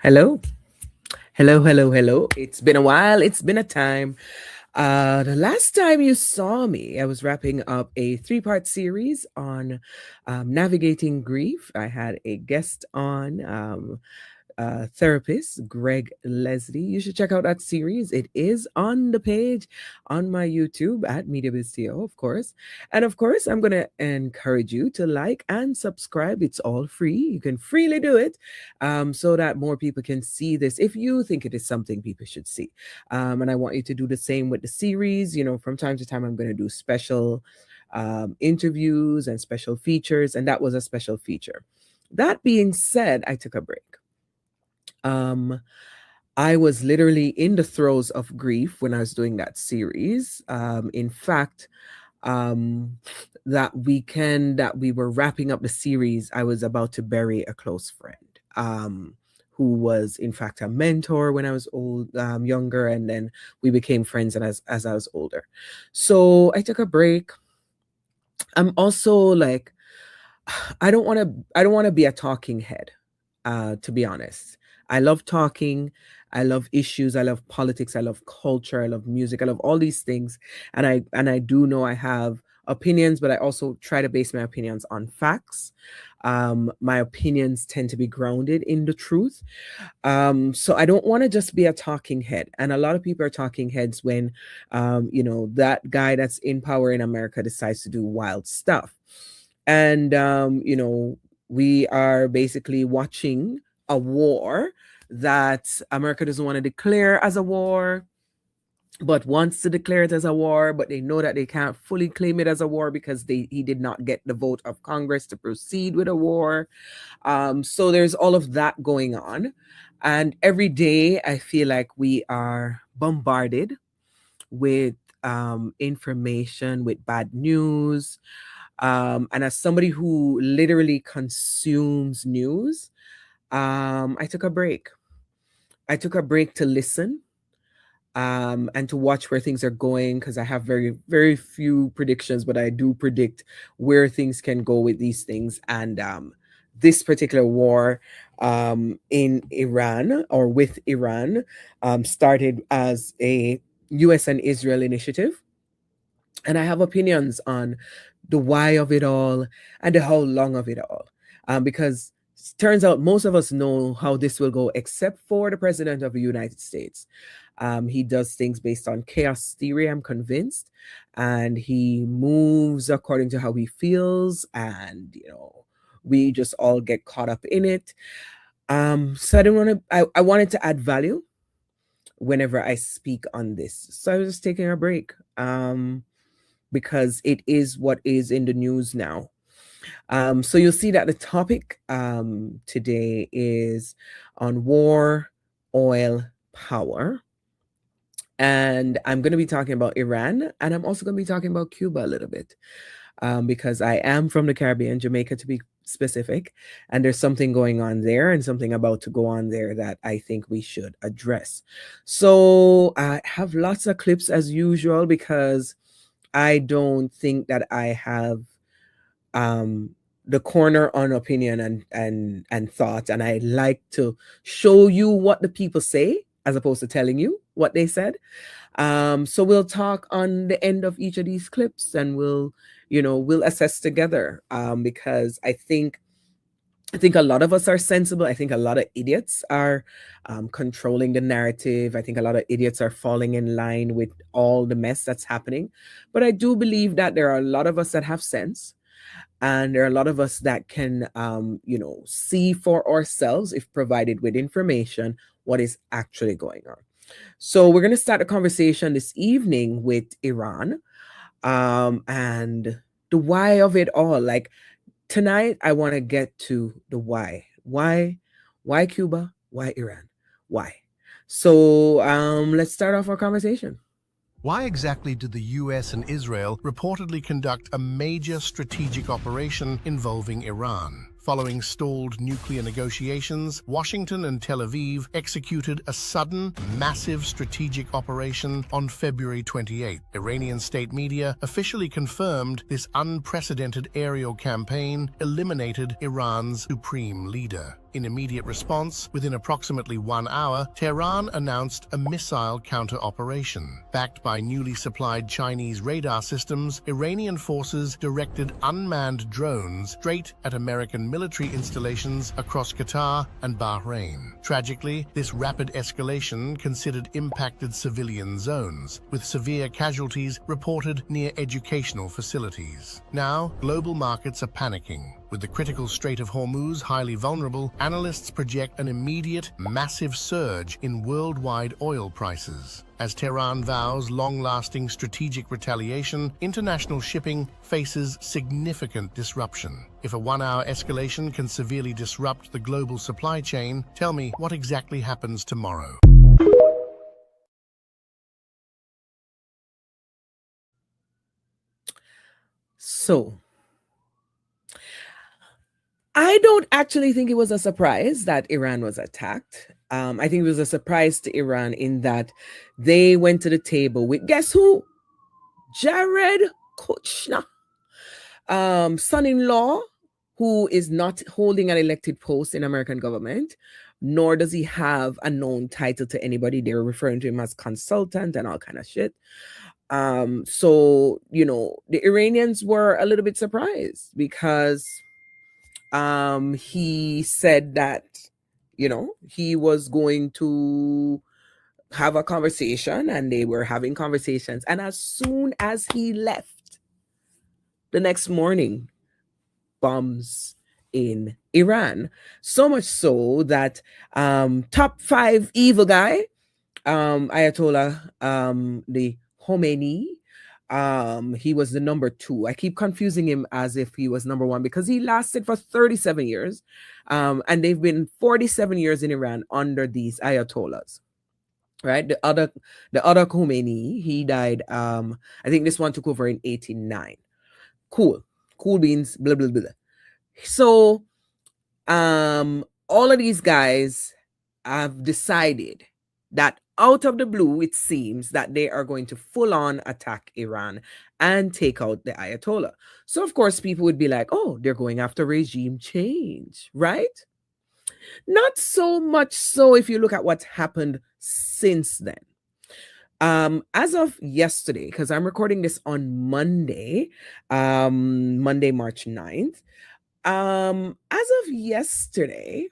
Hello, hello, hello, hello. It's been a while. It's been a time. The last time you saw me, I was wrapping up a three-part series on navigating grief. I had a guest on. Therapist, Greg Leslie. You should check out that series. It is on the page on my YouTube at MediaBizTO, of course. And of course, I'm going to encourage you to like and subscribe. It's all free. You can freely do it so that more people can see this if you think it is something people should see. And I want you to do the same with the series. You know, from time to time, I'm going to do special interviews and special features. And that was a special feature. That being said, I took a break. Um, I was literally in the throes of grief when I was doing that series. In fact, um, that weekend that we were wrapping up the series, I was about to bury a close friend. Who was in fact a mentor when I was younger, and then we became friends, and as I was older. So I took a break. I'm also like, I don't want to be a talking head, to be honest. I love talking. I love issues. I love politics. I love culture. I love music. I love all these things. And I do know I have opinions, but I also try to base my opinions on facts. My opinions tend to be grounded in the truth. So I don't want to just be a talking head. And a lot of people are talking heads when, that guy that's in power in America decides to do wild stuff. And, we are basically watching a war that America doesn't want to declare as a war, but wants to declare it as a war, but they know that they can't fully claim it as a war because he did not get the vote of Congress to proceed with a war. So there's all of that going on. And every day I feel like we are bombarded with information, with bad news. And as somebody who literally consumes news, I took a break. I took a break to listen and to watch where things are going, because I have very, very few predictions, but I do predict where things can go with these things. And this particular war in Iran, or with Iran, started as a US and Israel initiative. And I have opinions on the why of it all and the how long of it all. Because turns out most of us know how this will go, except for the president of the United States. He does things based on chaos theory, I'm convinced, and he moves according to how he feels, and we just all get caught up in it. So I don't want to. I wanted to add value whenever I speak on this, so I was just taking a break. Because it is what is in the news now. So you'll see that the topic today is on war, oil, power. And I'm going to be talking about Iran, and I'm also going to be talking about Cuba a little bit, because I am from the Caribbean, Jamaica to be specific, and there's something going on there and something about to go on there that I think we should address. So I have lots of clips as usual, because I don't think that I have the corner on opinion and thought, and I like to show you what the people say as opposed to telling you what they said. So we'll talk on the end of each of these clips, and we'll assess together, because I think a lot of us are sensible. I think a lot of idiots are controlling the narrative. I think a lot of idiots are falling in line with all the mess that's happening. But I do believe that there are a lot of us that have sense. And there are a lot of us that can, see for ourselves, if provided with information, what is actually going on. So we're going to start a conversation this evening with Iran, and the why of it all. Like, tonight, I want to get to the why. Why Cuba? Why Iran? Why? So let's start off our conversation. Why exactly did the US and Israel reportedly conduct a major strategic operation involving Iran? Following stalled nuclear negotiations, Washington and Tel Aviv executed a sudden, massive strategic operation on February 28. Iranian state media officially confirmed this unprecedented aerial campaign eliminated Iran's supreme leader. In immediate response, within approximately 1 hour, Tehran announced a missile counter-operation. Backed by newly supplied Chinese radar systems, Iranian forces directed unmanned drones straight at American military installations across Qatar and Bahrain. Tragically, this rapid escalation considered impacted civilian zones, with severe casualties reported near educational facilities. Now, global markets are panicking. With the critical Strait of Hormuz highly vulnerable, analysts project an immediate, massive surge in worldwide oil prices. As Tehran vows long-lasting strategic retaliation, international shipping faces significant disruption. If a 1-hour escalation can severely disrupt the global supply chain, tell me what exactly happens tomorrow. So, I don't actually think it was a surprise that Iran was attacked. I think it was a surprise to Iran in that they went to the table with, guess who? Jared Kushner, son-in-law, who is not holding an elected post in American government, nor does he have a known title to anybody. They're referring to him as consultant and all kind of shit. So the Iranians were a little bit surprised because he said that he was going to have a conversation, and they were having conversations, and as soon as he left the next morning, bombs in Iran. So much so that top 5 evil guy, Ayatollah the Khomeini, he was the number 2. I keep confusing him as if he was number 1 because he lasted for 37 years. And they've been 47 years in Iran under these Ayatollahs. Right? The other Khomeini, he died, I think this one took over in 89. Cool beans, blah blah blah. So all of these guys have decided that out of the blue, it seems that they are going to full on attack Iran and take out the Ayatollah. So, of course, people would be like, oh, they're going after regime change, right? Not so much so if you look at what's happened since then. As of yesterday, because I'm recording this on Monday, March 9th, as of yesterday,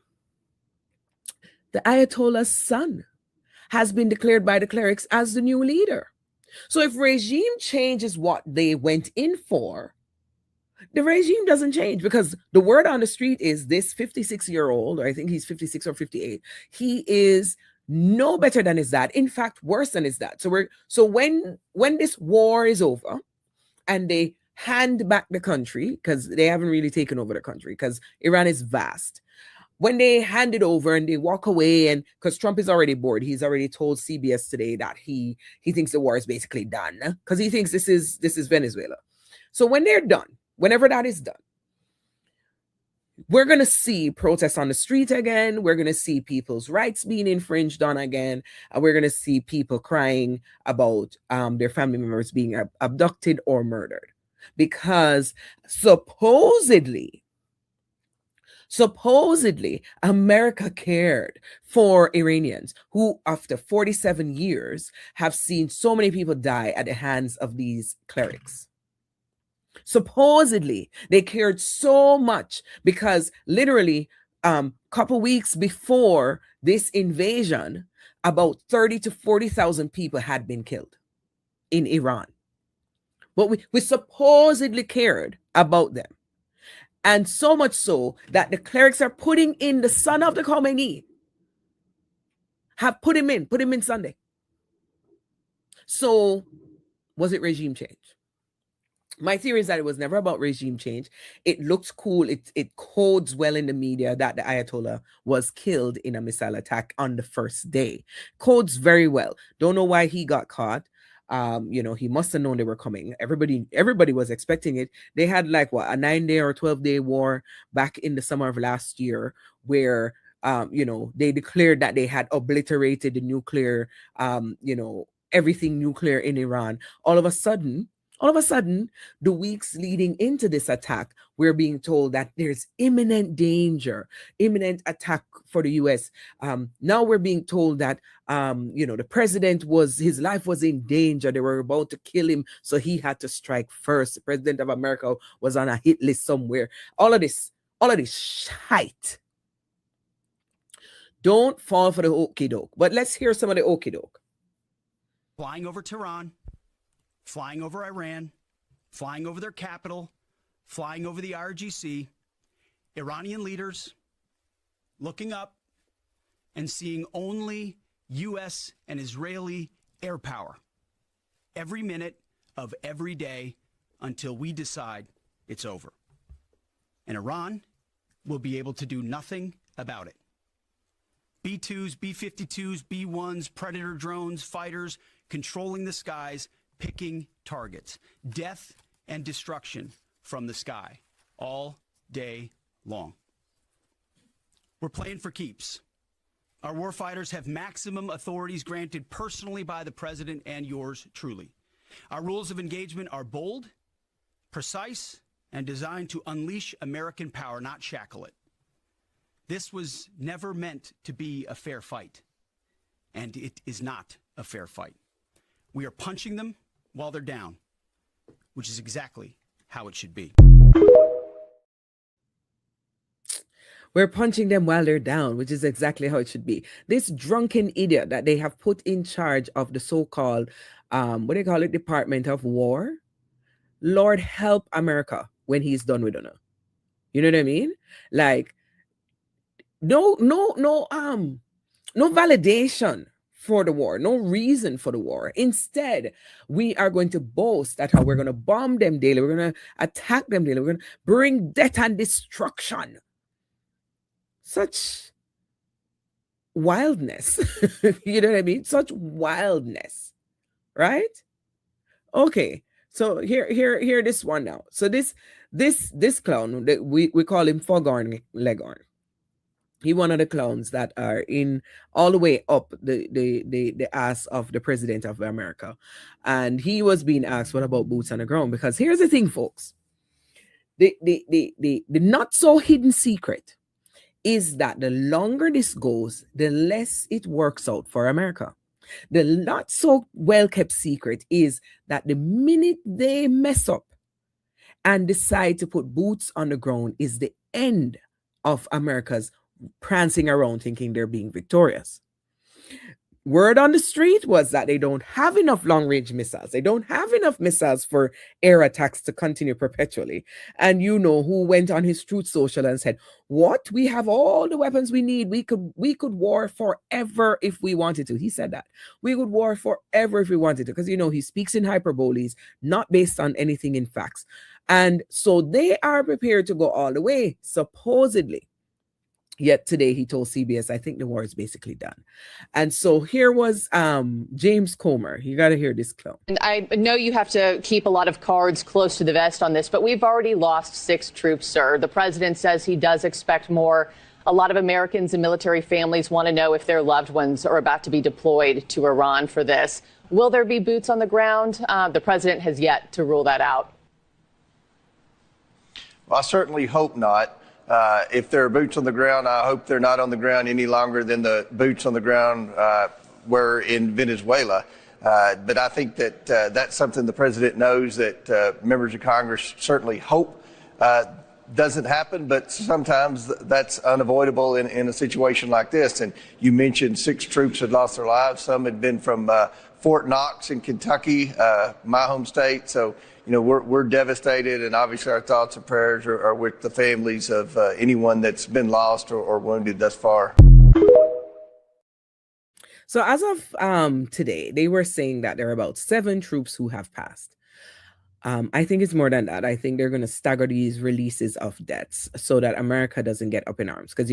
the Ayatollah's son has been declared by the clerics as the new leader. So if regime change is what they went in for, the regime doesn't change, because the word on the street is this 56-year-old, or I think he's 56 or 58, he is no better than his dad. In fact, worse than his dad. So when this war is over and they hand back the country, because they haven't really taken over the country, because Iran is vast. When they hand it over and they walk away, and because Trump is already bored, he's already told CBS today that he thinks the war is basically done, because he thinks this is Venezuela. So when they're done, whenever that is done, we're going to see protests on the street again. We're going to see people's rights being infringed on again. And we're going to see people crying about their family members being abducted or murdered. Because supposedly, America cared for Iranians who, after 47 years, have seen so many people die at the hands of these clerics. Supposedly, they cared so much because literally couple weeks before this invasion, about 30 to 40,000 people had been killed in Iran. But we supposedly cared about them. And so much so that the clerics are putting in the son of the Khomeini, have put him in Sunday. So was it regime change? My theory is that it was never about regime change. It looks cool. It codes well in the media that the Ayatollah was killed in a missile attack on the first day. Codes very well. Don't know why he got caught. He must have known they were coming. Everybody was expecting it. They had like a 9-day or 12-day war back in the summer of last year where they declared that they had obliterated the nuclear, everything nuclear in Iran. All of a sudden, All of a sudden, the weeks leading into this attack, we're being told that there's imminent danger, imminent attack for the US. Now we're being told that, the president his life was in danger. They were about to kill him, so he had to strike first. The president of America was on a hit list somewhere. All of this shite. Don't fall for the okie doke. But let's hear some of the okie doke. Flying over Tehran, flying over Iran, flying over their capital, flying over the IRGC, Iranian leaders looking up and seeing only U.S. and Israeli air power every minute of every day until we decide it's over. And Iran will be able to do nothing about it. B-2s, B-52s, B-1s, Predator drones, fighters, controlling the skies, picking targets. Death and destruction from the sky all day long. We're playing for keeps. Our warfighters have maximum authorities granted personally by the president and yours truly. Our rules of engagement are bold, precise, and designed to unleash American power, not shackle it. This was never meant to be a fair fight, and it is not a fair fight. We are punching them while they're down, which is exactly how it should be. We're punching them while they're down, which is exactly how it should be. This drunken idiot that they have put in charge of the so-called, what do they call it, Department of War? Lord help America when he's done with it. You know what I mean? Like, no validation for the war, no reason for the war. Instead, we are going to boast that how we're going to bomb them daily, we're going to attack them daily, we're going to bring death and destruction. Such wildness. You know what I mean? Such wildness, right? Okay, so here this one now. So this clown, we call him Foghorn Leghorn. He one of the clowns that are in all the way up the ass of the president of America. And he was being asked, what about boots on the ground? Because here's the thing, folks. The not so hidden secret is that the longer this goes, the less it works out for America. The not so well kept secret is that the minute they mess up and decide to put boots on the ground is the end of America's prancing around thinking they're being victorious. Word on the street was that they don't have enough long-range missiles. They don't have enough missiles for air attacks to continue perpetually. And you know who went on his Truth Social and said, "What? We have all the weapons we need. We could war forever if we wanted to." He said that. We could war forever if we wanted to. Because, he speaks in hyperboles, not based on anything in facts. And so they are prepared to go all the way, supposedly. Yet today he told CBS, I think the war is basically done. And so here was James Comer. You got to hear this clown. And I know you have to keep a lot of cards close to the vest on this, but we've already lost 6 troops, sir. The president says he does expect more. A lot of Americans and military families want to know if their loved ones are about to be deployed to Iran for this. Will there be boots on the ground? The president has yet to rule that out. Well, I certainly hope not. If there are boots on the ground, I hope they're not on the ground any longer than the boots on the ground were in Venezuela. But I think that that's something the president knows that members of Congress certainly hope doesn't happen, but sometimes that's unavoidable in a situation like this. And you mentioned 6 troops had lost their lives. Some had been from Fort Knox in Kentucky, my home state. So, we're devastated, and obviously our thoughts and prayers are with the families of anyone that's been lost or wounded thus far. So as of today, they were saying that there are about 7 troops who have passed. I think it's more than that. I think they're going to stagger these releases of deaths so that America doesn't get up in arms. Because,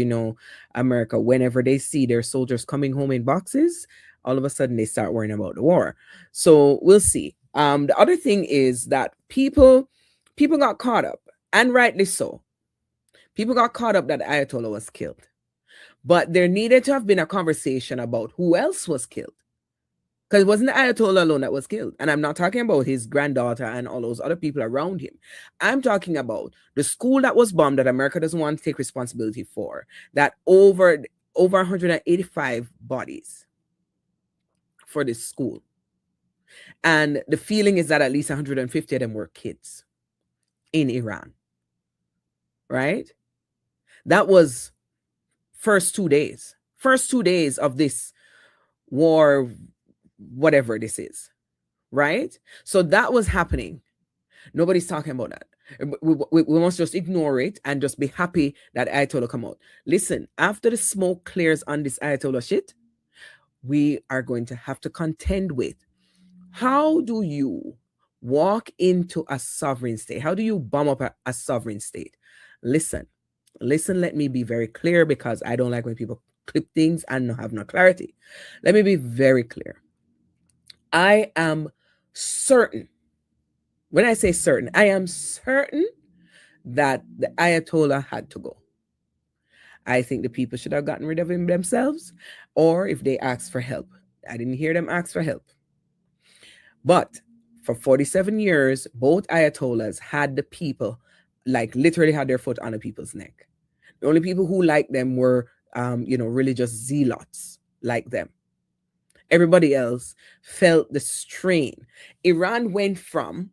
America, whenever they see their soldiers coming home in boxes, all of a sudden they start worrying about the war. So we'll see. The other thing is that people got caught up, and rightly so. People got caught up that the Ayatollah was killed. But there needed to have been a conversation about who else was killed. Because it wasn't the Ayatollah alone that was killed. And I'm not talking about his granddaughter and all those other people around him. I'm talking about the school that was bombed that America doesn't want to take responsibility for, that over 185 bodies for this school. And the feeling is that at least 150 of them were kids in Iran. Right? That was first 2 days. First 2 days of this war, whatever this is. Right? So that was happening. Nobody's talking about that. We must just ignore it and just be happy that Ayatollah come out. Listen, after the smoke clears on this Ayatollah shit, we are going to have to contend with, how do you walk into a sovereign state? How do you bomb up a sovereign state? Listen, let me be very clear, because I don't like when people clip things and not have no clarity. Let me be very clear. I am certain, when I say certain, I am certain that the Ayatollah had to go. I think the people should have gotten rid of him themselves, or if they asked for help. I didn't hear them ask for help. But for 47 years, both Ayatollahs had the people, like literally had their foot on the people's neck. The only people who liked them were, religious zealots like them. Everybody else felt the strain. Iran went from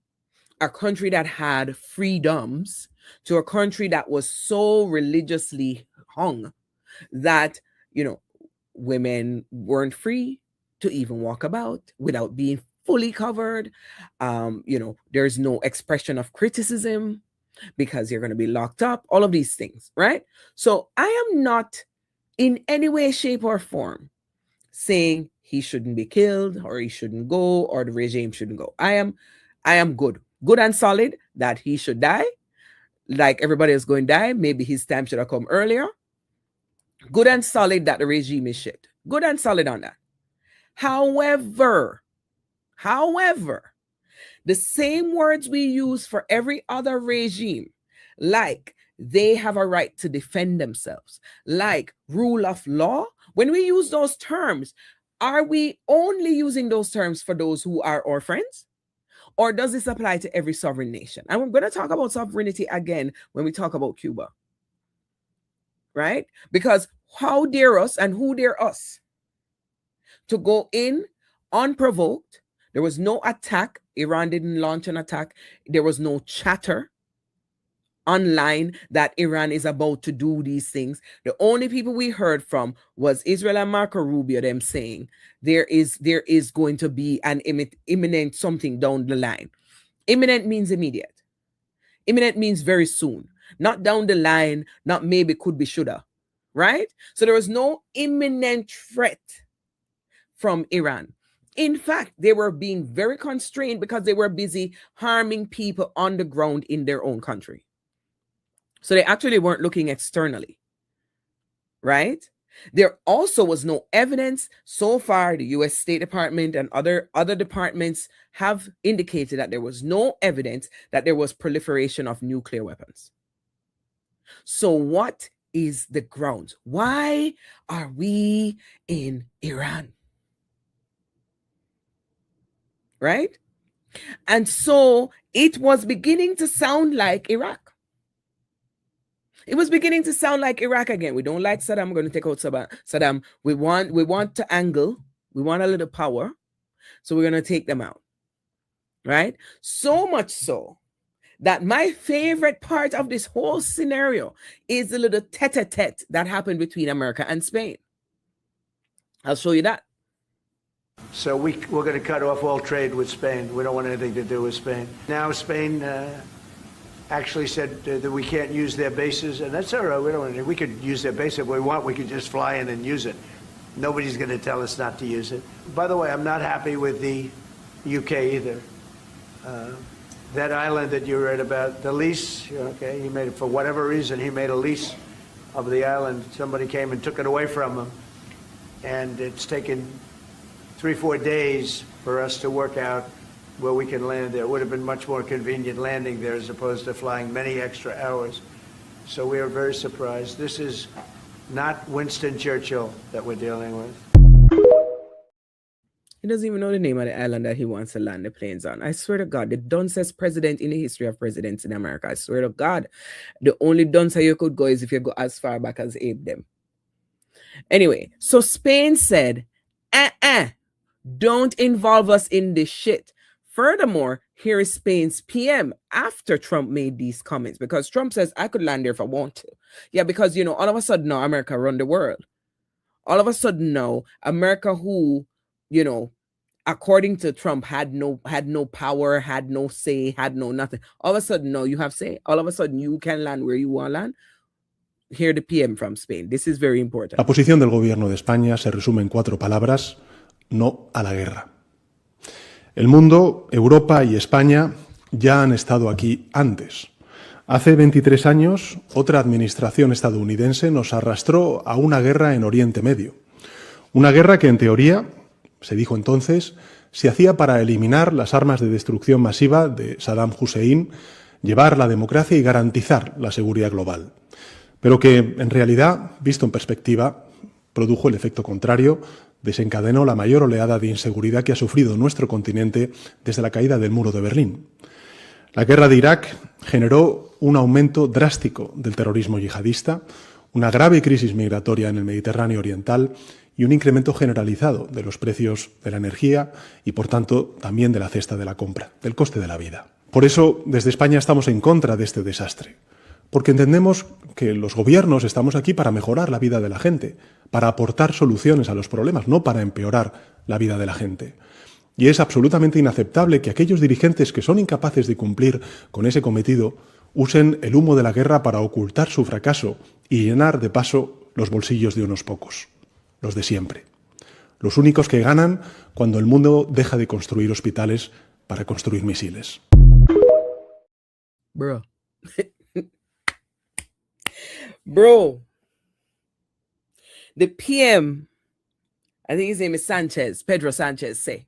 a country that had freedoms to a country that was so religiously hung that, women weren't free to even walk about without being fully covered. There's no expression of criticism because you're going to be locked up, all of these things, right? So I am not in any way, shape, or form saying he shouldn't be killed or he shouldn't go or the regime shouldn't go. I am good and solid that he should die. Like everybody is going to die. Maybe his time should have come earlier. Good and solid that the regime is shit. Good and solid on that. However, the same words we use for every other regime, like they have a right to defend themselves, like rule of law, when we use those terms, are we only using those terms for those who are our friends? Or does this apply to every sovereign nation? And we're going to talk about sovereignty again when we talk about Cuba. Right? Because how dare us and who dare us to go in unprovoked? There was no attack. Iran didn't launch an attack. There was no chatter online that Iran is about to do these things. The only people we heard from was Israel and Marco Rubio, them saying there is going to be an imminent something down the line. Imminent means immediate. Imminent means very soon. Not down the line, not maybe, could be, shoulda. Right? So there was no imminent threat from Iran. In fact, they were being very constrained because they were busy harming people on the ground in their own country. So they actually weren't looking externally, right? There also was no evidence. So far, the U.S. State Department and other departments have indicated that there was no evidence that there was proliferation of nuclear weapons. So what is the grounds? Why are we in Iran? Right? And so it was beginning to sound like Iraq. It was beginning to sound like Iraq again. We don't like Saddam. We're going to take out Saddam. We want to angle. We want a little power. So we're going to take them out. Right? So much so that my favorite part of this whole scenario is the little tete-a-tete that happened between America and Spain. I'll show you that. So we're going to cut off all trade with Spain. We don't want anything to do with Spain. Now Spain actually said that we can't use their bases, and that's all right. We don't want to. We could use their base if we want. We could just fly in and use it. Nobody's going to tell us not to use it. By the way, I'm not happy with the UK either. That island that you read about, the lease, okay, he made it for whatever reason. He made a lease of the island. Somebody came and took it away from him, and it's taken 3-4 days for us to work out where we can land there. It would have been much more convenient landing there as opposed to flying many extra hours. So we are very surprised. This is not Winston Churchill that we're dealing with. He doesn't even know the name of the island that he wants to land the planes on. I swear to God, the dumbest president in the history of presidents in America. I swear to God, the only dunce you could go is if you go as far back as Abe them. Anyway, so Spain said, don't involve us in this shit. Furthermore, here is Spain's PM after Trump made these comments, because Trump says, I could land there if I want to. Yeah, because, all of a sudden now America run the world. All of a sudden now, America, who, according to Trump, had no power, had no say, had no nothing. All of a sudden now you have say. All of a sudden you can land where you want to land. Hear the PM from Spain. This is very important. La posición del gobierno de España se resume en 4 palabras: no a la guerra. El mundo, Europa y España ya han estado aquí antes. Hace 23 años, otra administración estadounidense nos arrastró a una guerra en Oriente Medio. Una guerra que, en teoría, se dijo entonces, se hacía para eliminar las armas de destrucción masiva de Saddam Hussein, llevar la democracia y garantizar la seguridad global. Pero que, en realidad, visto en perspectiva, produjo el efecto contrario, desencadenó la mayor oleada de inseguridad que ha sufrido nuestro continente desde la caída del muro de Berlín. La guerra de Irak generó un aumento drástico del terrorismo yihadista, una grave crisis migratoria en el Mediterráneo oriental y un incremento generalizado de los precios de la energía y, por tanto, también de la cesta de la compra, del coste de la vida. Por eso, desde España estamos en contra de este desastre, porque entendemos que los gobiernos estamos aquí para mejorar la vida de la gente, para aportar soluciones a los problemas, no para empeorar la vida de la gente. Y es absolutamente inaceptable que aquellos dirigentes que son incapaces de cumplir con ese cometido usen el humo de la guerra para ocultar su fracaso y llenar de paso los bolsillos de unos pocos, los de siempre. Los únicos que ganan cuando el mundo deja de construir hospitales para construir misiles. Bro. Bro. The PM, I think his name is Sanchez, Pedro Sanchez, say,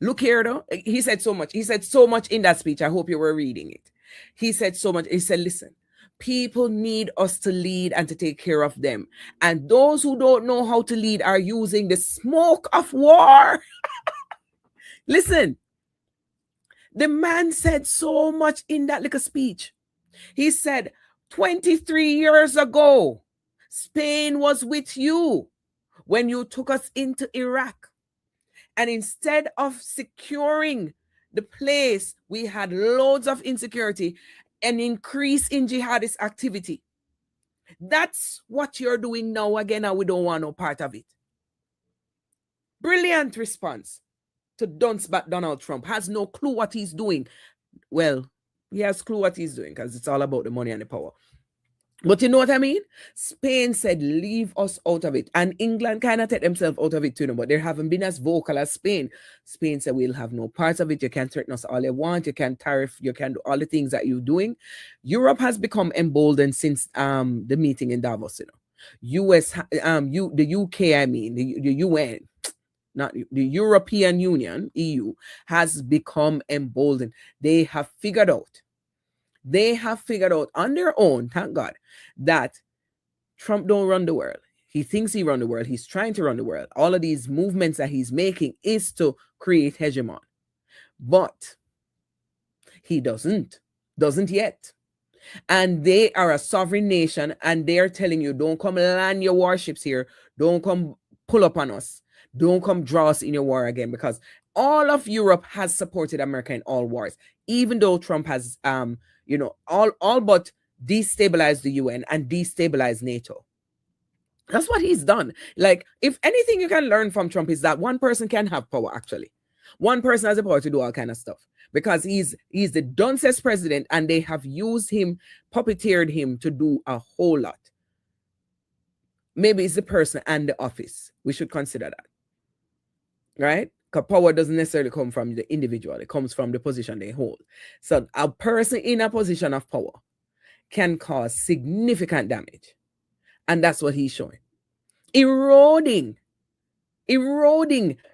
look here, though. He said so much. He said so much in that speech. I hope you were reading it. He said so much. He said, listen, people need us to lead and to take care of them. And those who don't know how to lead are using the smoke of war. Listen, the man said so much in that little speech. He said, 23 years ago, Spain was with you when you took us into Iraq. And instead of securing the place, we had loads of insecurity and increase in jihadist activity. That's what you're doing now again, and we don't want no part of it. Brilliant response to dunceback Donald Trump. Has no clue what he's doing. Well, he has clue what he's doing because it's all about the money and the power. But you know what I mean? Spain said, leave us out of it. And England kind of take themselves out of it too, but they haven't been as vocal as Spain. Spain said, we'll have no parts of it. You can threaten us all you want. You can tariff. You can do all the things that you're doing. Europe has become emboldened since the meeting in Davos. The UK, the UN, not the European Union, EU, has become emboldened. They have figured out on their own, thank God, that Trump don't run the world. He thinks he run the world. He's trying to run the world. All of these movements that he's making is to create hegemon. But he doesn't yet. And they are a sovereign nation, and they're telling you, don't come land your warships here. Don't come pull up on us. Don't come draw us in your war again, because all of Europe has supported America in all wars, even though Trump has all but destabilize the UN and destabilize NATO. That's what he's done. Like, if anything you can learn from Trump is that one person can have power, actually. One person has the power to do all kind of stuff, because he's the duncest president, and they have used him, puppeteered him to do a whole lot. Maybe it's the person and the office. We should consider that. Right? Because power doesn't necessarily come from the individual. It comes from the position they hold. So a person in a position of power can cause significant damage. And that's what he's showing. Eroding, years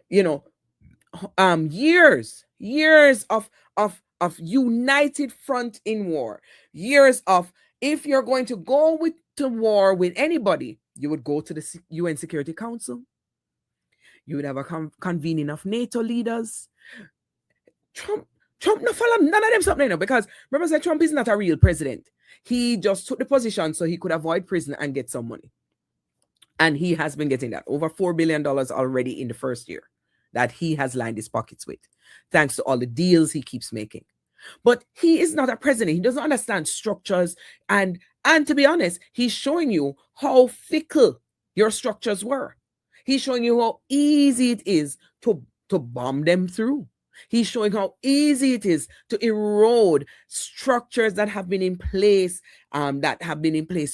of united front in war. Years of, if you're going to go to war with anybody, you would go to the UN Security Council. You would have a convening of NATO leaders. Trump no follow none of them something, because remember, Trump is not a real president. He just took the position so he could avoid prison and get some money. And he has been getting that. Over $4 billion already in the first year that he has lined his pockets with, thanks to all the deals he keeps making. But he is not a president. He doesn't understand structures. And to be honest, he's showing you how fickle your structures were. He's showing you how easy it is to bomb them through. He's showing how easy it is to erode structures that have been in place,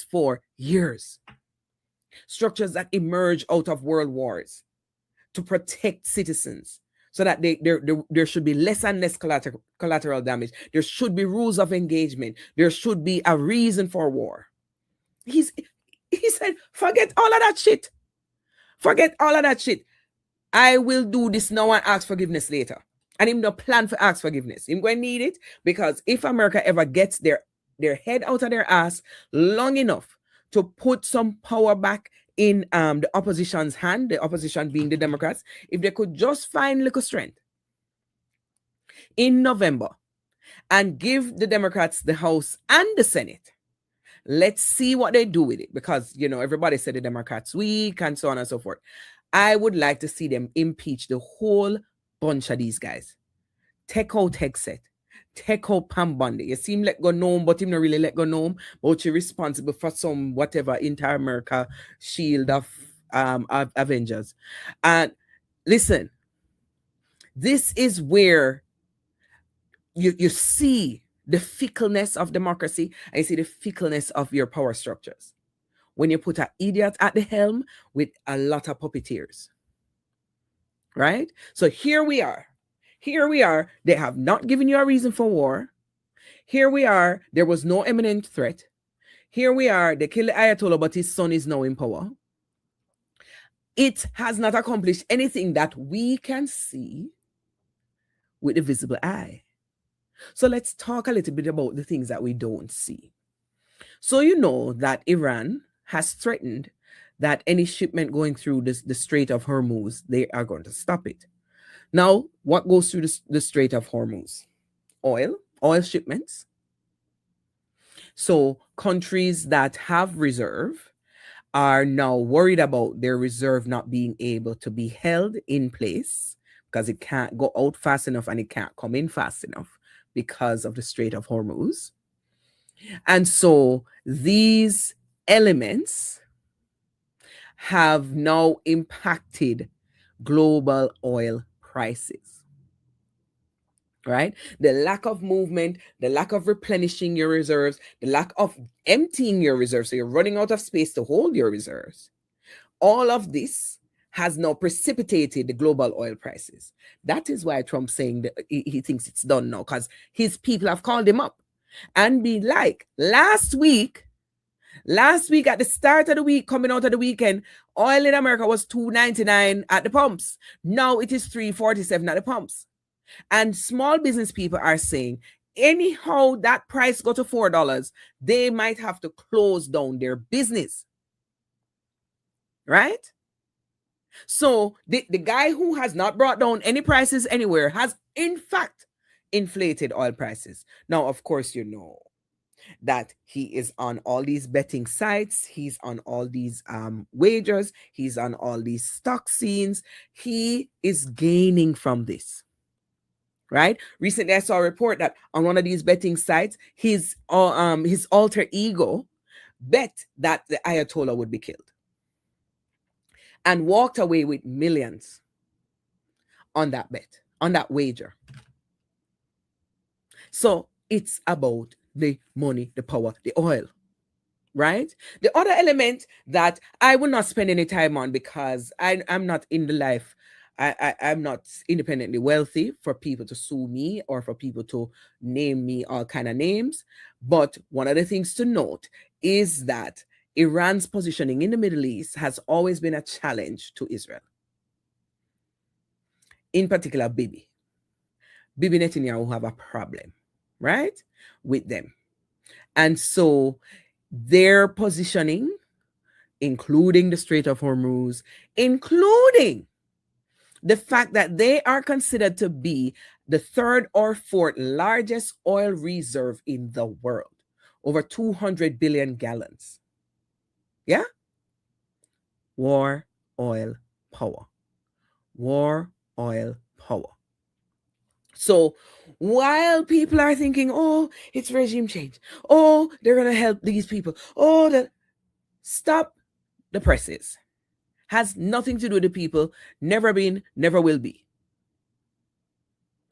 for years. Structures that emerge out of world wars to protect citizens, so that there should be less and less collateral damage. There should be rules of engagement. There should be a reason for war. He said, forget all of that shit. Forget all of that shit. I will do this now and ask forgiveness later. And him no plan for ask forgiveness. Him going to need it, because if America ever gets their head out of their ass long enough to put some power back in the opposition's hand, the opposition being the Democrats, if they could just find little strength in November and give the Democrats the House and the Senate, let's see what they do with it. Because, everybody said the Democrats weak and so on and so forth. I would like to see them impeach the whole bunch of these guys. Take out Hegseth. Take out Pam Bondi. You see him let go gnome, but him not really let go gnome. But you're responsible for some whatever entire America shield of Avengers. And listen, this is where you see the fickleness of democracy, and you see the fickleness of your power structures. When you put an idiot at the helm with a lot of puppeteers. Right? So here we are. They have not given you a reason for war. Here we are. There was no imminent threat. Here we are. They killed the Ayatollah, but his son is now in power. It has not accomplished anything that we can see with the visible eye. So let's talk a little bit about the things that we don't see. So you know that Iran has threatened that any shipment going through the Strait of Hormuz, they are going to stop it. Now, what goes through the Strait of Hormuz? Oil shipments. So countries that have reserve are now worried about their reserve not being able to be held in place, because it can't go out fast enough and it can't come in fast enough because of the Strait of Hormuz. And so these elements have now impacted global oil prices, right? The lack of movement, the lack of replenishing your reserves, the lack of emptying your reserves, so you're running out of space to hold your reserves. All of this has now precipitated the global oil prices. That is why Trump's saying that he thinks it's done now, because his people have called him up and be like, last week at the start of the week, coming out of the weekend, oil in America was $2.99 at the pumps. Now it is $3.47 at the pumps. And small business people are saying, anyhow that price go to $4, they might have to close down their business. Right? So the guy who has not brought down any prices anywhere has in fact inflated oil prices. Now, of course, you know that he is on all these betting sites. He's on all these wagers. He's on all these stock scenes. He is gaining from this. Right? Recently, I saw a report that on one of these betting sites, his alter ego bet that the Ayatollah would be killed and walked away with millions on that bet, on that wager. So it's about the money, the power, the oil, right? The other element that I will not spend any time on, because I'm not in the life, I'm not independently wealthy for people to sue me or for people to name me all kind of names. But one of the things to note is that Iran's positioning in the Middle East has always been a challenge to Israel. In particular, Bibi Netanyahu have a problem, right, with them. And so their positioning, including the Strait of Hormuz, including The fact that they are considered to be the third or fourth largest oil reserve in the world, over 200 billion gallons. Yeah? War, oil, power. War, oil, power. So while people are thinking, oh, it's regime change, oh, they're going to help these people, oh, that, stop the presses. Has nothing to do with the people, never been, never will be.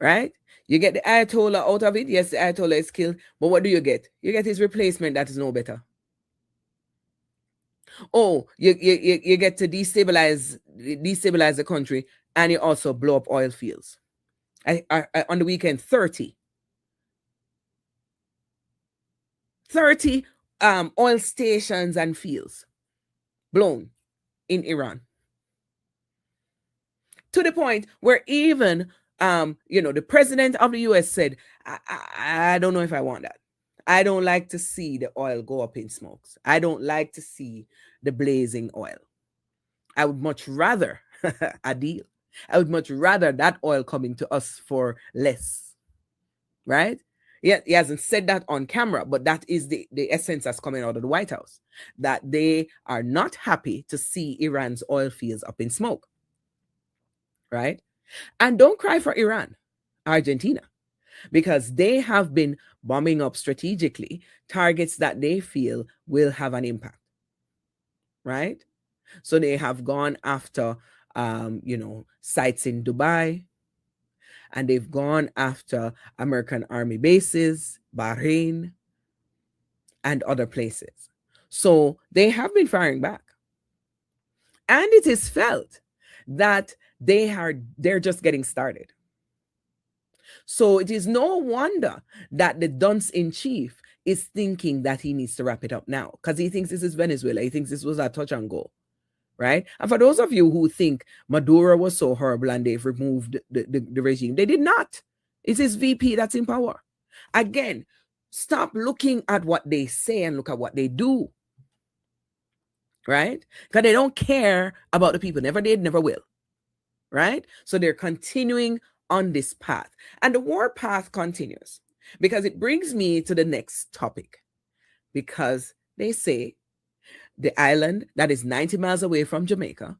Right? You get the Ayatollah out of it. Yes, the Ayatollah is killed, but what do you get? You get his replacement that is no better. Oh, you get to destabilize the country, and you also blow up oil fields. On the weekend, 30 oil stations and fields blown in Iran. To the point where even the president of the US said, I don't know if I want that. I don't like to see the oil go up in smokes. I don't like to see the blazing oil. I would much rather a deal. I would much rather that oil coming to us for less. Right? Yeah, he hasn't said that on camera, but that is the essence that's coming out of the White House, that they are not happy to see Iran's oil fields up in smoke. Right? And don't cry for Iran, Argentina, because they have been bombing up strategically targets that they feel will have an impact. Right? So they have gone after, sites in Dubai, and they've gone after American Army bases, Bahrain, and other places. So they have been firing back. And it is felt that they're just getting started. So it is no wonder that the dunce in chief is thinking that he needs to wrap it up now, because he thinks this is Venezuela. He thinks this was a touch and go. Right? And for those of you who think Maduro was so horrible and they've removed the regime, they did not. It's his VP that's in power. Again, stop looking at what they say and look at what they do. Right? Because they don't care about the people. Never did, never will. Right? So they're continuing on this path. And the war path continues, because it brings me to the next topic. Because they say the island that is 90 miles away from Jamaica,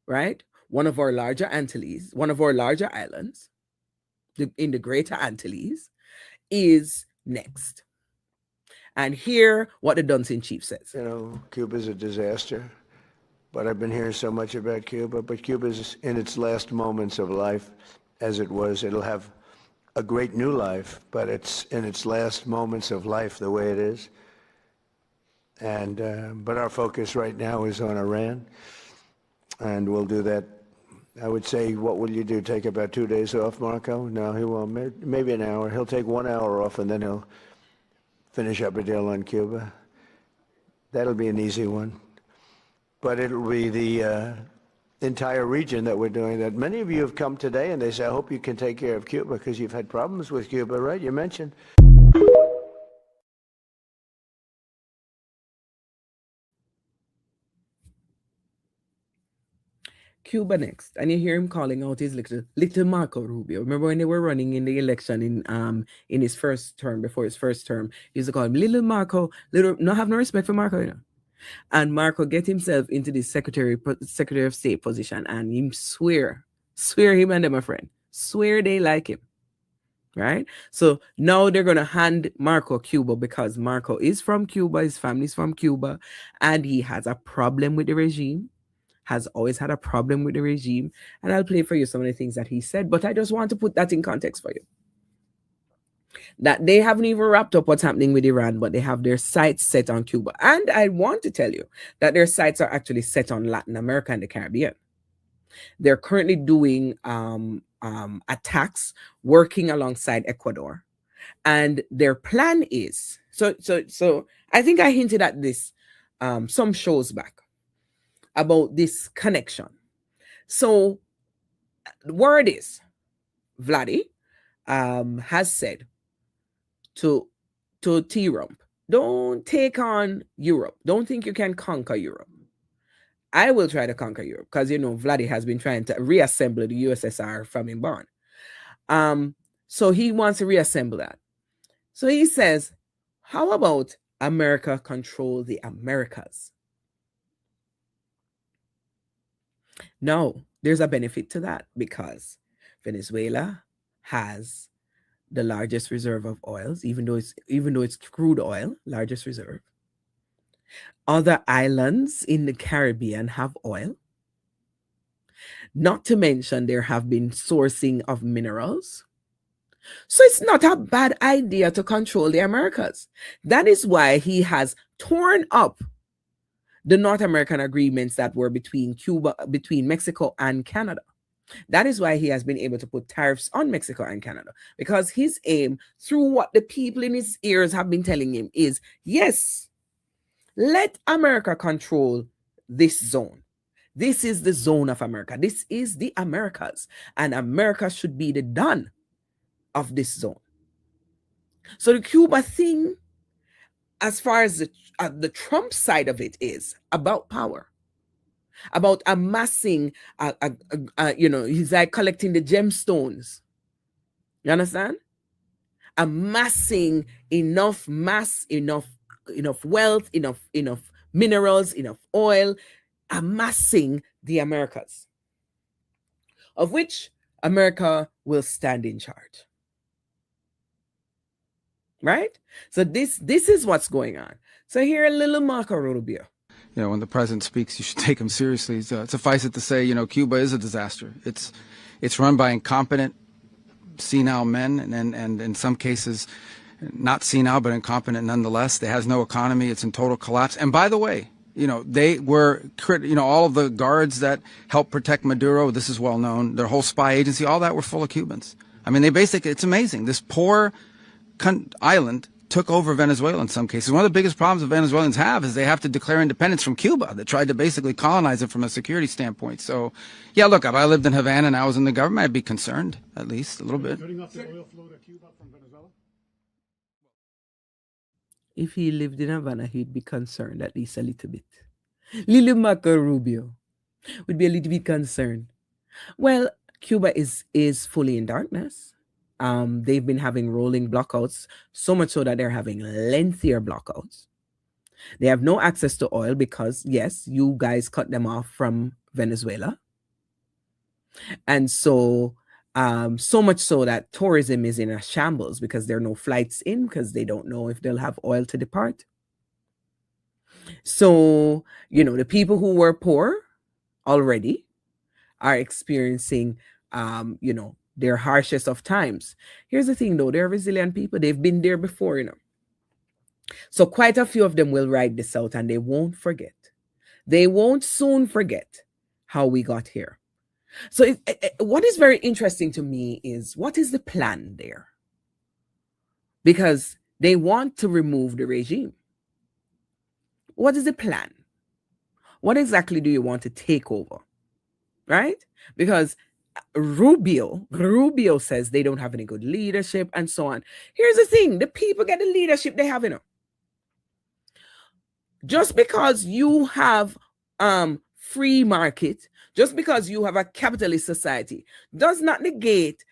right? One of our larger Antilles, one of our larger islands in the Greater Antilles, is next. And hear what the Dunce Chief says. Cuba's a disaster, but I've been hearing so much about Cuba. But Cuba's in its last moments of life, as it was. It'll have a great new life, but it's in its last moments of life the way it is. And but our focus right now is on Iran, and we'll do that. I would say, what will you do? Take about 2 days off, Marco? No, he won't. Maybe an hour. He'll take 1 hour off, and then he'll finish up a deal on Cuba. That'll be an easy one. But it'll be the entire region that we're doing that. Many of you have come today, and they say, I hope you can take care of Cuba, because you've had problems with Cuba, right? You mentioned. Cuba next, and you hear him calling out his little Marco Rubio. Remember when they were running in the election in his first term, before his first term, he used to call him little Marco, not have no respect for Marco, And Marco get himself into the Secretary of State position, and him swear him and them a friend, swear they like him. Right? So now they're going to hand Marco Cuba, because Marco is from Cuba, his family's from Cuba, and he has a problem with the regime. Has always had a problem with the regime. And I'll play for you some of the things that he said, but I just want to put that in context for you. That they haven't even wrapped up what's happening with Iran, but they have their sights set on Cuba. And I want to tell you that their sights are actually set on Latin America and the Caribbean. They're currently doing attacks, working alongside Ecuador. And their plan is, so I think I hinted at this some shows back, about this connection. So the word is, Vladdy has said to T-Rump, don't take on Europe. Don't think you can conquer Europe. I will try to conquer Europe because Vladdy has been trying to reassemble the USSR from in Bonn. So he wants to reassemble that. So he says, how about America control the Americas? Now, there's a benefit to that because Venezuela has the largest reserve of oils, even though it's crude oil, largest reserve. Other islands in the Caribbean have oil. Not to mention there have been sourcing of minerals. So it's not a bad idea to control the Americas. That is why he has torn up the North American agreements that were between Mexico and Canada. That is why he has been able to put tariffs on Mexico and Canada, because his aim, through what the people in his ears have been telling him, is, yes, let America control this zone. This is the zone of America. This is the Americas, and America should be the done of this zone. So the Cuba thing, as far as the Trump side of it, is about power, about amassing, he's like collecting the gemstones. You understand? Amassing enough mass, enough wealth, enough minerals, enough oil, amassing the Americas, of which America will stand in charge. Right? So this is what's going on. So here, little Marco Rubio. When the president speaks, you should take him seriously. Suffice it to say, Cuba is a disaster. It's run by incompetent, senile men, and in some cases, not senile, but incompetent nonetheless. It has no economy. It's in total collapse. And by the way, they were, all of the guards that helped protect Maduro, this is well known, their whole spy agency, all that were full of Cubans. I mean, it's amazing. This poor island took over Venezuela in some cases. One of the biggest problems that Venezuelans have is they have to declare independence from Cuba that tried to basically colonize it from a security standpoint. So, yeah, look, if I lived in Havana and I was in the government, I'd be concerned, at least a little bit. Cutting off the oil flow to Cuba from Venezuela? If he lived in Havana, he'd be concerned at least a little bit. Little Marco Rubio would be a little bit concerned. Well, Cuba is fully in darkness. They've been having rolling blackouts, so much so that they're having lengthier blackouts. They have no access to oil because, yes, you guys cut them off from Venezuela. And so much so that tourism is in a shambles because there are no flights in because they don't know if they'll have oil to depart. So, the people who were poor already are experiencing, their harshest of times. Here's the thing, though. They're resilient people. They've been there before, So quite a few of them will ride this out and they won't forget. They won't soon forget how we got here. So what is very interesting to me is, what is the plan there? Because they want to remove the regime. What is the plan? What exactly do you want to take over? Right? Because Rubio says they don't have any good leadership and so on. Here's the thing. The people get the leadership they have, Just because you have free market, just because you have a capitalist society, does not negate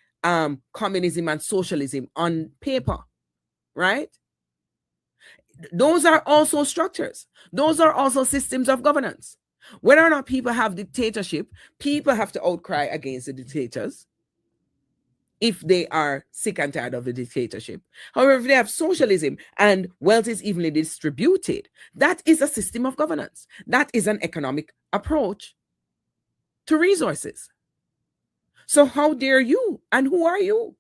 communism and socialism on paper, right? Those are also structures. Those are also systems of governance. Whether or not people have dictatorship, people have to outcry against the dictators if they are sick and tired of the dictatorship. However, if they have socialism and wealth is evenly distributed, that is a system of governance. That is an economic approach to resources. So how dare you, and who are you,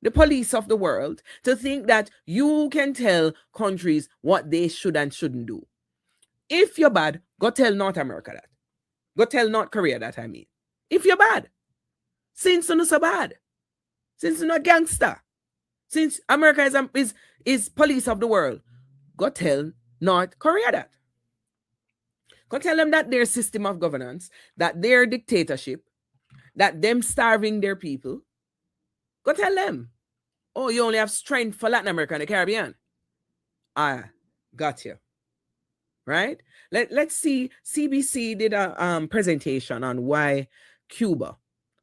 the police of the world, to think that you can tell countries what they should and shouldn't do? If you're bad, go tell North America that. Go tell North Korea that, I mean. If you're bad. Since you're not so bad. Since you're not gangster. Since America is police of the world. Go tell North Korea that. Go tell them that their system of governance, that their dictatorship, that them starving their people. Go tell them. Oh, you only have strength for Latin America and the Caribbean. Ah, got you. right? Let's see. CBC did a presentation on why Cuba.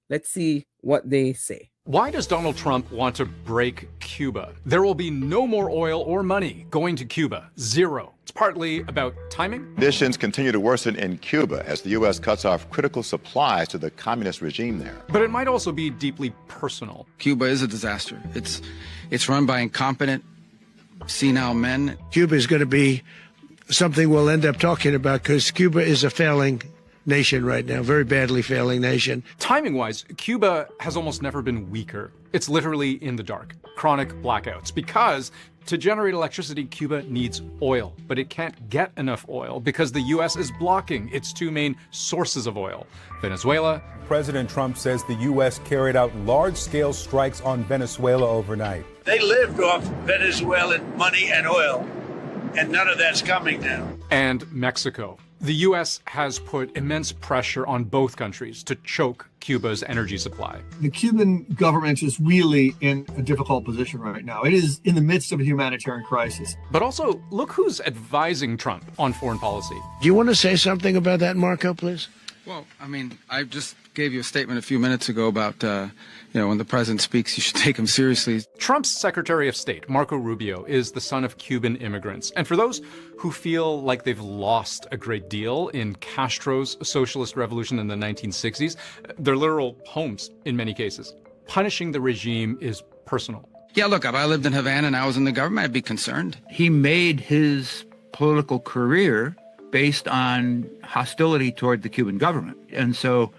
Let's see what they say. Why does Donald Trump want to break Cuba? There will be no more oil or money going to Cuba. Zero. It's partly about timing. Conditions continue to worsen in Cuba as the U.S. cuts off critical supplies to the communist regime there. But it might also be deeply personal. Cuba is a disaster. It's run by incompetent, senile men. Cuba is going to be something we'll end up talking about because Cuba is a failing nation right now, very badly failing nation. Timing-wise, Cuba has almost never been weaker. It's literally in the dark. Chronic blackouts. Because to generate electricity, Cuba needs oil. But it can't get enough oil because the U.S. is blocking its two main sources of oil. Venezuela. President Trump says the U.S. carried out large-scale strikes on Venezuela overnight. They lived off Venezuelan money and oil, and none of that's coming now. And Mexico. The U.S. has put immense pressure on both countries to choke Cuba's energy supply. The Cuban government is really in a difficult position right now. It is in the midst of a humanitarian crisis. But also, look who's advising Trump on foreign policy. Do you want to say something about that, Marco, please? Well, I mean, I just gave you a statement a few minutes ago about, when the president speaks, you should take him seriously. Trump's Secretary of State, Marco Rubio, is the son of Cuban immigrants. And for those who feel like they've lost a great deal in Castro's socialist revolution in the 1960s, their literal homes in many cases, punishing the regime is personal. Yeah, look, if I lived in Havana and I was in the government, I'd be concerned. He made his political career based on hostility toward the Cuban government. And so,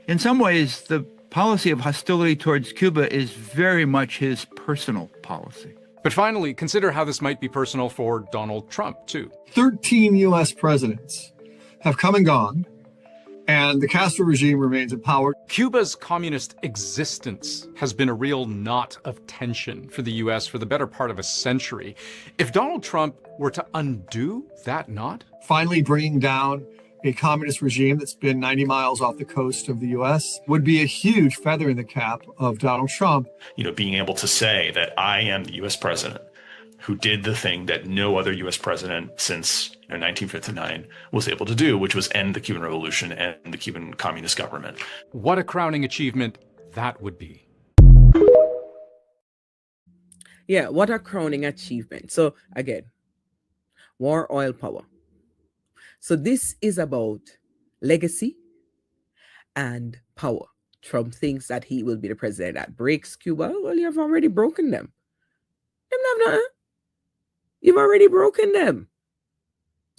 in some ways, the policy of hostility towards Cuba is very much his personal policy. But finally, consider how this might be personal for Donald Trump, too. 13 U.S. presidents have come and gone, and the Castro regime remains in power. Cuba's communist existence has been a real knot of tension for the U.S. for the better part of a century. If Donald Trump were to undo that knot, finally bringing down a communist regime that's been 90 miles off the coast of the U.S. would be a huge feather in the cap of Donald Trump. Being able to say that I am the U.S. president who did the thing that no other U.S. president since 1959 was able to do, which was end the Cuban Revolution and the Cuban communist government. What a crowning achievement that would be. Yeah, what a crowning achievement. So again, war, oil, power. So this is about legacy and power. Trump thinks that he will be the president that breaks Cuba. Well, you've already broken them. You've already broken them.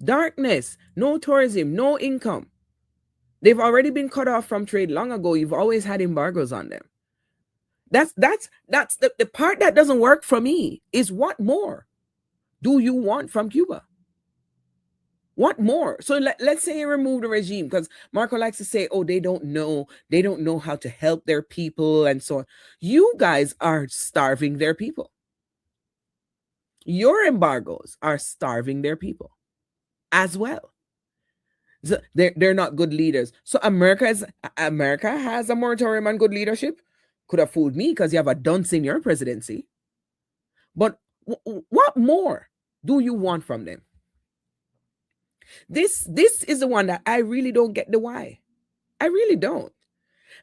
Darkness, no tourism, no income. They've already been cut off from trade long ago. You've always had embargoes on them. That's the part that doesn't work for me is what more do you want from Cuba? What more? So let's say you remove the regime, because Marco likes to say, oh, they don't know how to help their people and so on. You guys are starving their people. Your embargoes are starving their people as well. So they're not good leaders. So America has a moratorium on good leadership. Could have fooled me because you have a dunce in your presidency. But what more do you want from them? This is the one that I really don't get the why. I really don't.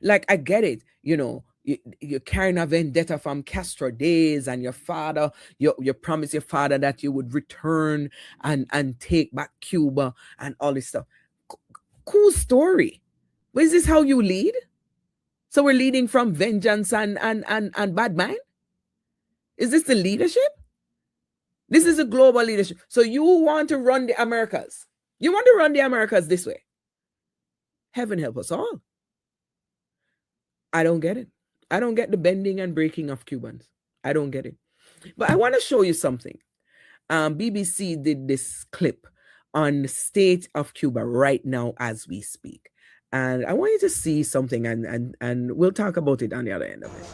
Like, I get it. You're carrying a vendetta from Castro days, and your father, you promised your father that you would return and take back Cuba and all this stuff. Cool story. But is this how you lead? So we're leading from vengeance and bad mind? Is this the leadership? This is a global leadership. So you want to run the Americas. You want to run the Americas this way. Heaven help us all. I don't get it. I don't get the bending and breaking of Cubans. I don't get it. But I want to show you something. BBC did this clip on the state of Cuba right now as we speak. And I want you to see something, and we'll talk about it on the other end of it.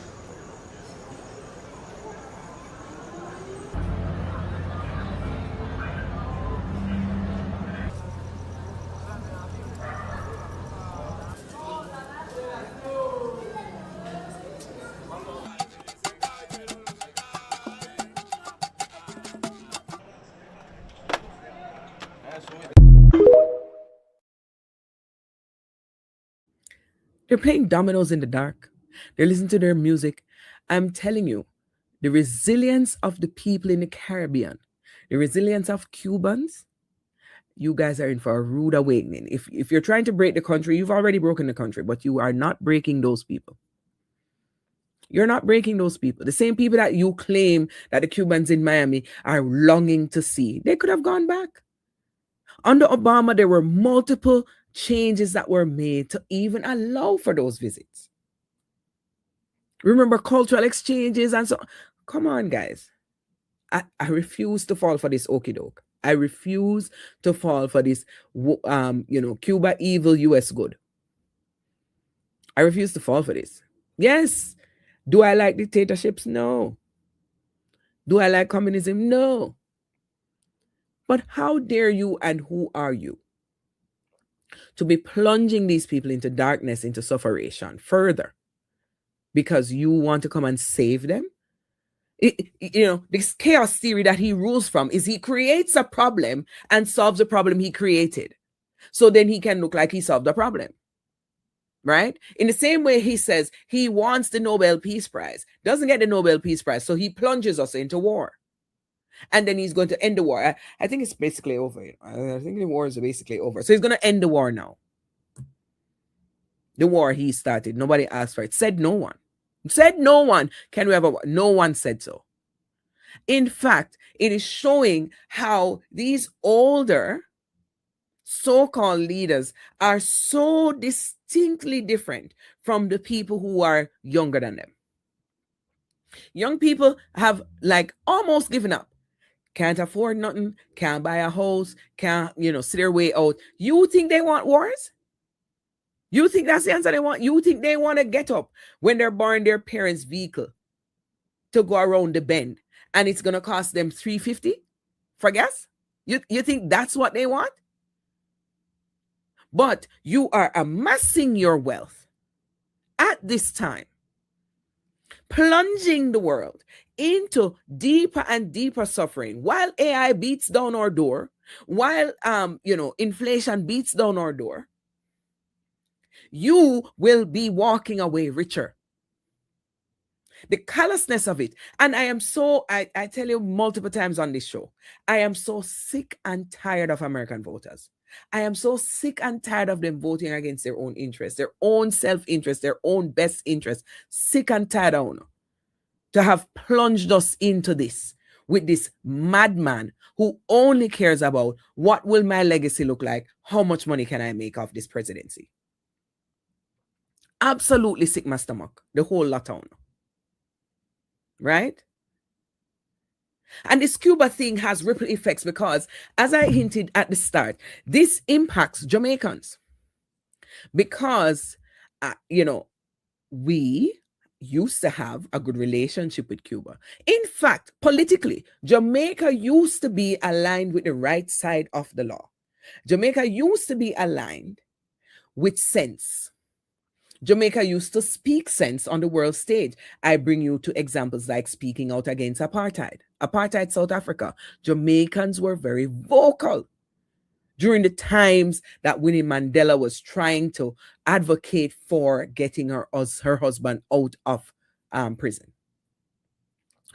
They're playing dominoes in the dark. They're listening to their music. I'm telling you, the resilience of the people in the Caribbean, the resilience of Cubans, you guys are in for a rude awakening. If you're trying to break the country, you've already broken the country, but you are not breaking those people. You're not breaking those people. The same people that you claim that the Cubans in Miami are longing to see, they could have gone back. Under Obama, there were multiple changes that were made to even allow for those visits. Remember cultural exchanges and so on. Come on, guys. I refuse to fall for this okie doke. I refuse to fall for this, Cuba evil, US good. I refuse to fall for this. Yes. Do I like dictatorships? No. Do I like communism? No. But how dare you, and who are you to be plunging these people into darkness, into sufferation further because you want to come and save them? This chaos theory that he rules from is he creates a problem and solves the problem he created. So then he can look like he solved the problem. Right? In the same way, he says he wants the Nobel Peace Prize, doesn't get the Nobel Peace Prize, so he plunges us into war. And then he's going to end the war. I think it's basically over. I think the war is basically over. So he's going to end the war now. The war he started. Nobody asked for it. Said no one. Said no one. Can we have a war? No one said so. In fact, it is showing how these older so-called leaders are so distinctly different from the people who are younger than them. Young people have almost given up. Can't afford nothing, can't buy a house, can't, see their way out. You think they want wars? You think that's the answer they want? You think they want to get up when they're borrowing their parents' vehicle to go around the bend and it's going to cost them $350 for gas? You think that's what they want? But you are amassing your wealth at this time, plunging the world into deeper and deeper suffering while AI beats down our door, while inflation beats down our door. You will be walking away richer. The callousness of it. And I tell you multiple times on this show, I am so sick and tired of American voters. I am so sick and tired of them voting against their own interests, their own self-interest, their own best interest. Sick and tired of to have plunged us into this with this madman who only cares about what will my legacy look like, how much money can I make off this presidency. Absolutely sick my stomach, the whole lot on. Right? And this Cuba thing has ripple effects because, as I hinted at the start, this impacts Jamaicans. Because, we used to have a good relationship with Cuba. In fact, politically, Jamaica used to be aligned with the right side of the law. Jamaica used to be aligned with sense. Jamaica used to speak sense on the world stage. I bring you to examples like speaking out against apartheid. Apartheid South Africa. Jamaicans were very vocal during the times that Winnie Mandela was trying to advocate for getting her husband out of prison.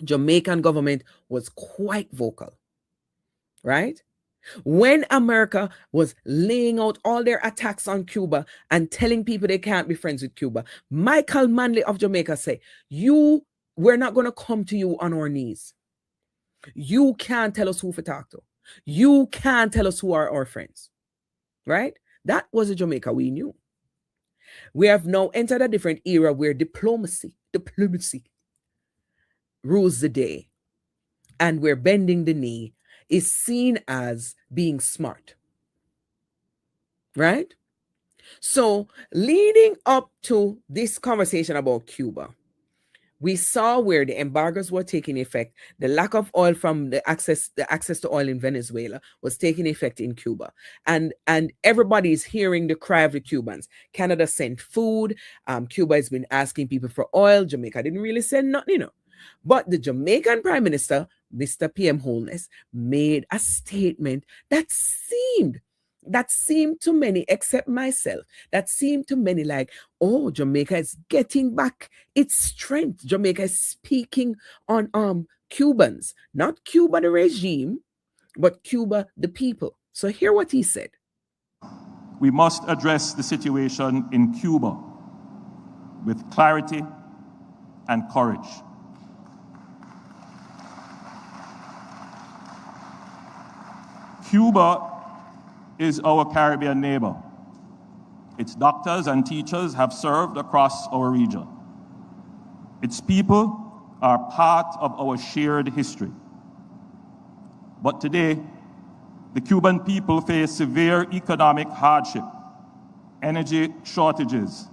Jamaican government was quite vocal, right? When America was laying out all their attacks on Cuba and telling people they can't be friends with Cuba, Michael Manley of Jamaica said, we're not going to come to you on our knees. You can't tell us who to talk to. You can't tell us who are our friends, right? That was the Jamaica we knew. We have now entered a different era where diplomacy rules the day, and where bending the knee is seen as being smart, right? So leading up to this conversation about Cuba, we saw where the embargoes were taking effect. The lack of oil from the access to oil in Venezuela was taking effect in Cuba. And everybody's hearing the cry of the Cubans. Canada sent food. Cuba has been asking people for oil. Jamaica didn't really send nothing, But the Jamaican Prime Minister, Mr. PM Holness, made a statement that seemed that seemed to many, except myself, that seemed to many like, oh, Jamaica is getting back its strength. Jamaica is speaking on Cubans, not Cuba the regime, but Cuba the people. So hear what he said. We must address the situation in Cuba with clarity and courage. Cuba is our Caribbean neighbor. Its doctors and teachers have served across our region. Its people are part of our shared history. But today, the Cuban people face severe economic hardship, energy shortages,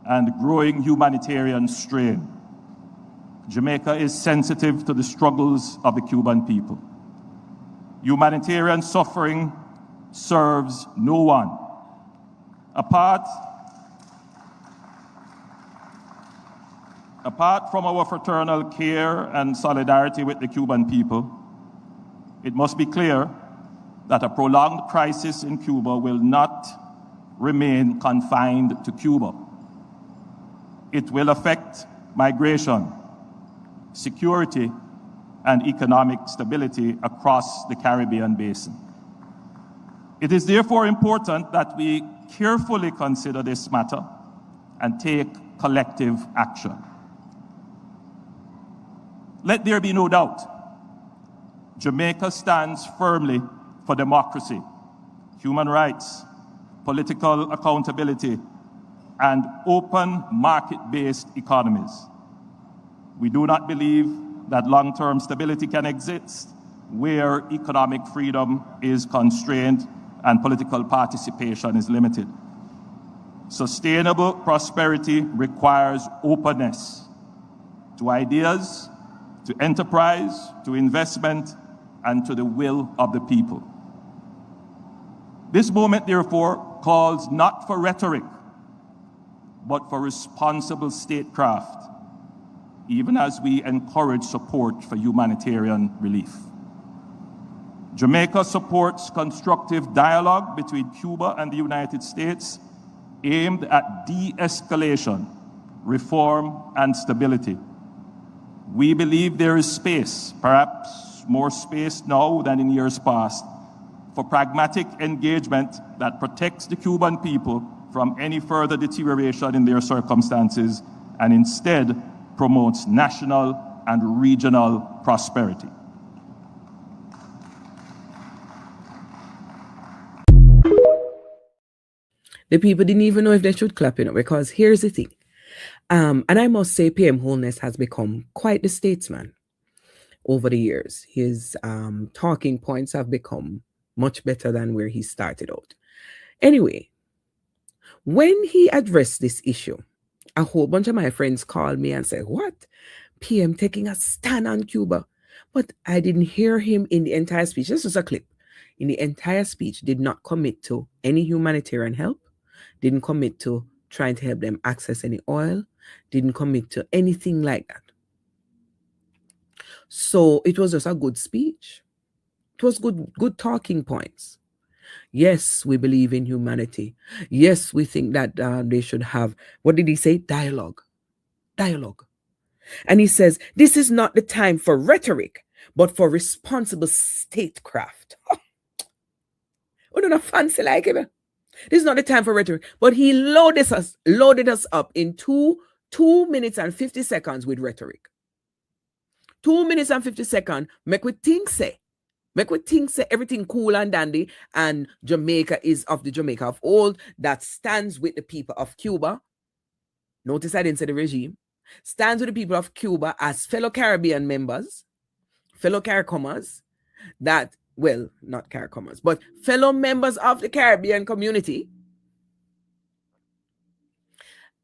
and growing humanitarian strain. Jamaica is sensitive to the struggles of the Cuban people. Humanitarian suffering serves no one. Apart from our fraternal care and solidarity with the Cuban people, it must be clear that a prolonged crisis in Cuba will not remain confined to Cuba. It will affect migration, security, and economic stability across the Caribbean basin. It is therefore important that we carefully consider this matter and take collective action. Let there be no doubt, Jamaica stands firmly for democracy, human rights, political accountability, and open market-based economies. We do not believe that long-term stability can exist where economic freedom is constrained and political participation is limited. Sustainable prosperity requires openness to ideas, to enterprise, to investment, and to the will of the people. This moment, therefore, calls not for rhetoric, but for responsible statecraft, even as we encourage support for humanitarian relief. Jamaica supports constructive dialogue between Cuba and the United States aimed at de-escalation, reform, and stability. We believe there is space, perhaps more space now than in years past, for pragmatic engagement that protects the Cuban people from any further deterioration in their circumstances and instead promotes national and regional prosperity. The people didn't even know if they should clap, because here's the thing. And I must say, PM Holness has become quite the statesman over the years. His talking points have become much better than where he started out. Anyway, when he addressed this issue, a whole bunch of my friends called me and said, what? PM taking a stand on Cuba? But I didn't hear him in the entire speech. This was a clip. In the entire speech, did not commit to any humanitarian help, didn't commit to trying to help them access any oil, didn't commit to anything like that. So it was just a good speech. It was good talking points. Yes, we believe in humanity. Yes, we think that they should have, what did he say? Dialogue. Dialogue. And he says, this is not the time for rhetoric, but for responsible statecraft. We don't fancy like him. This is not the time for rhetoric, but he loaded us up in 2 minutes and 50 seconds with rhetoric. 2 minutes and 50 seconds, make we think say everything cool and dandy, and Jamaica is of the Jamaica of old that stands with the people of Cuba. Notice I didn't say the regime. Stands with the people of Cuba as fellow Caribbean members, fellow CARICOMers, that, well, not CARICOMers, but fellow members of the Caribbean community,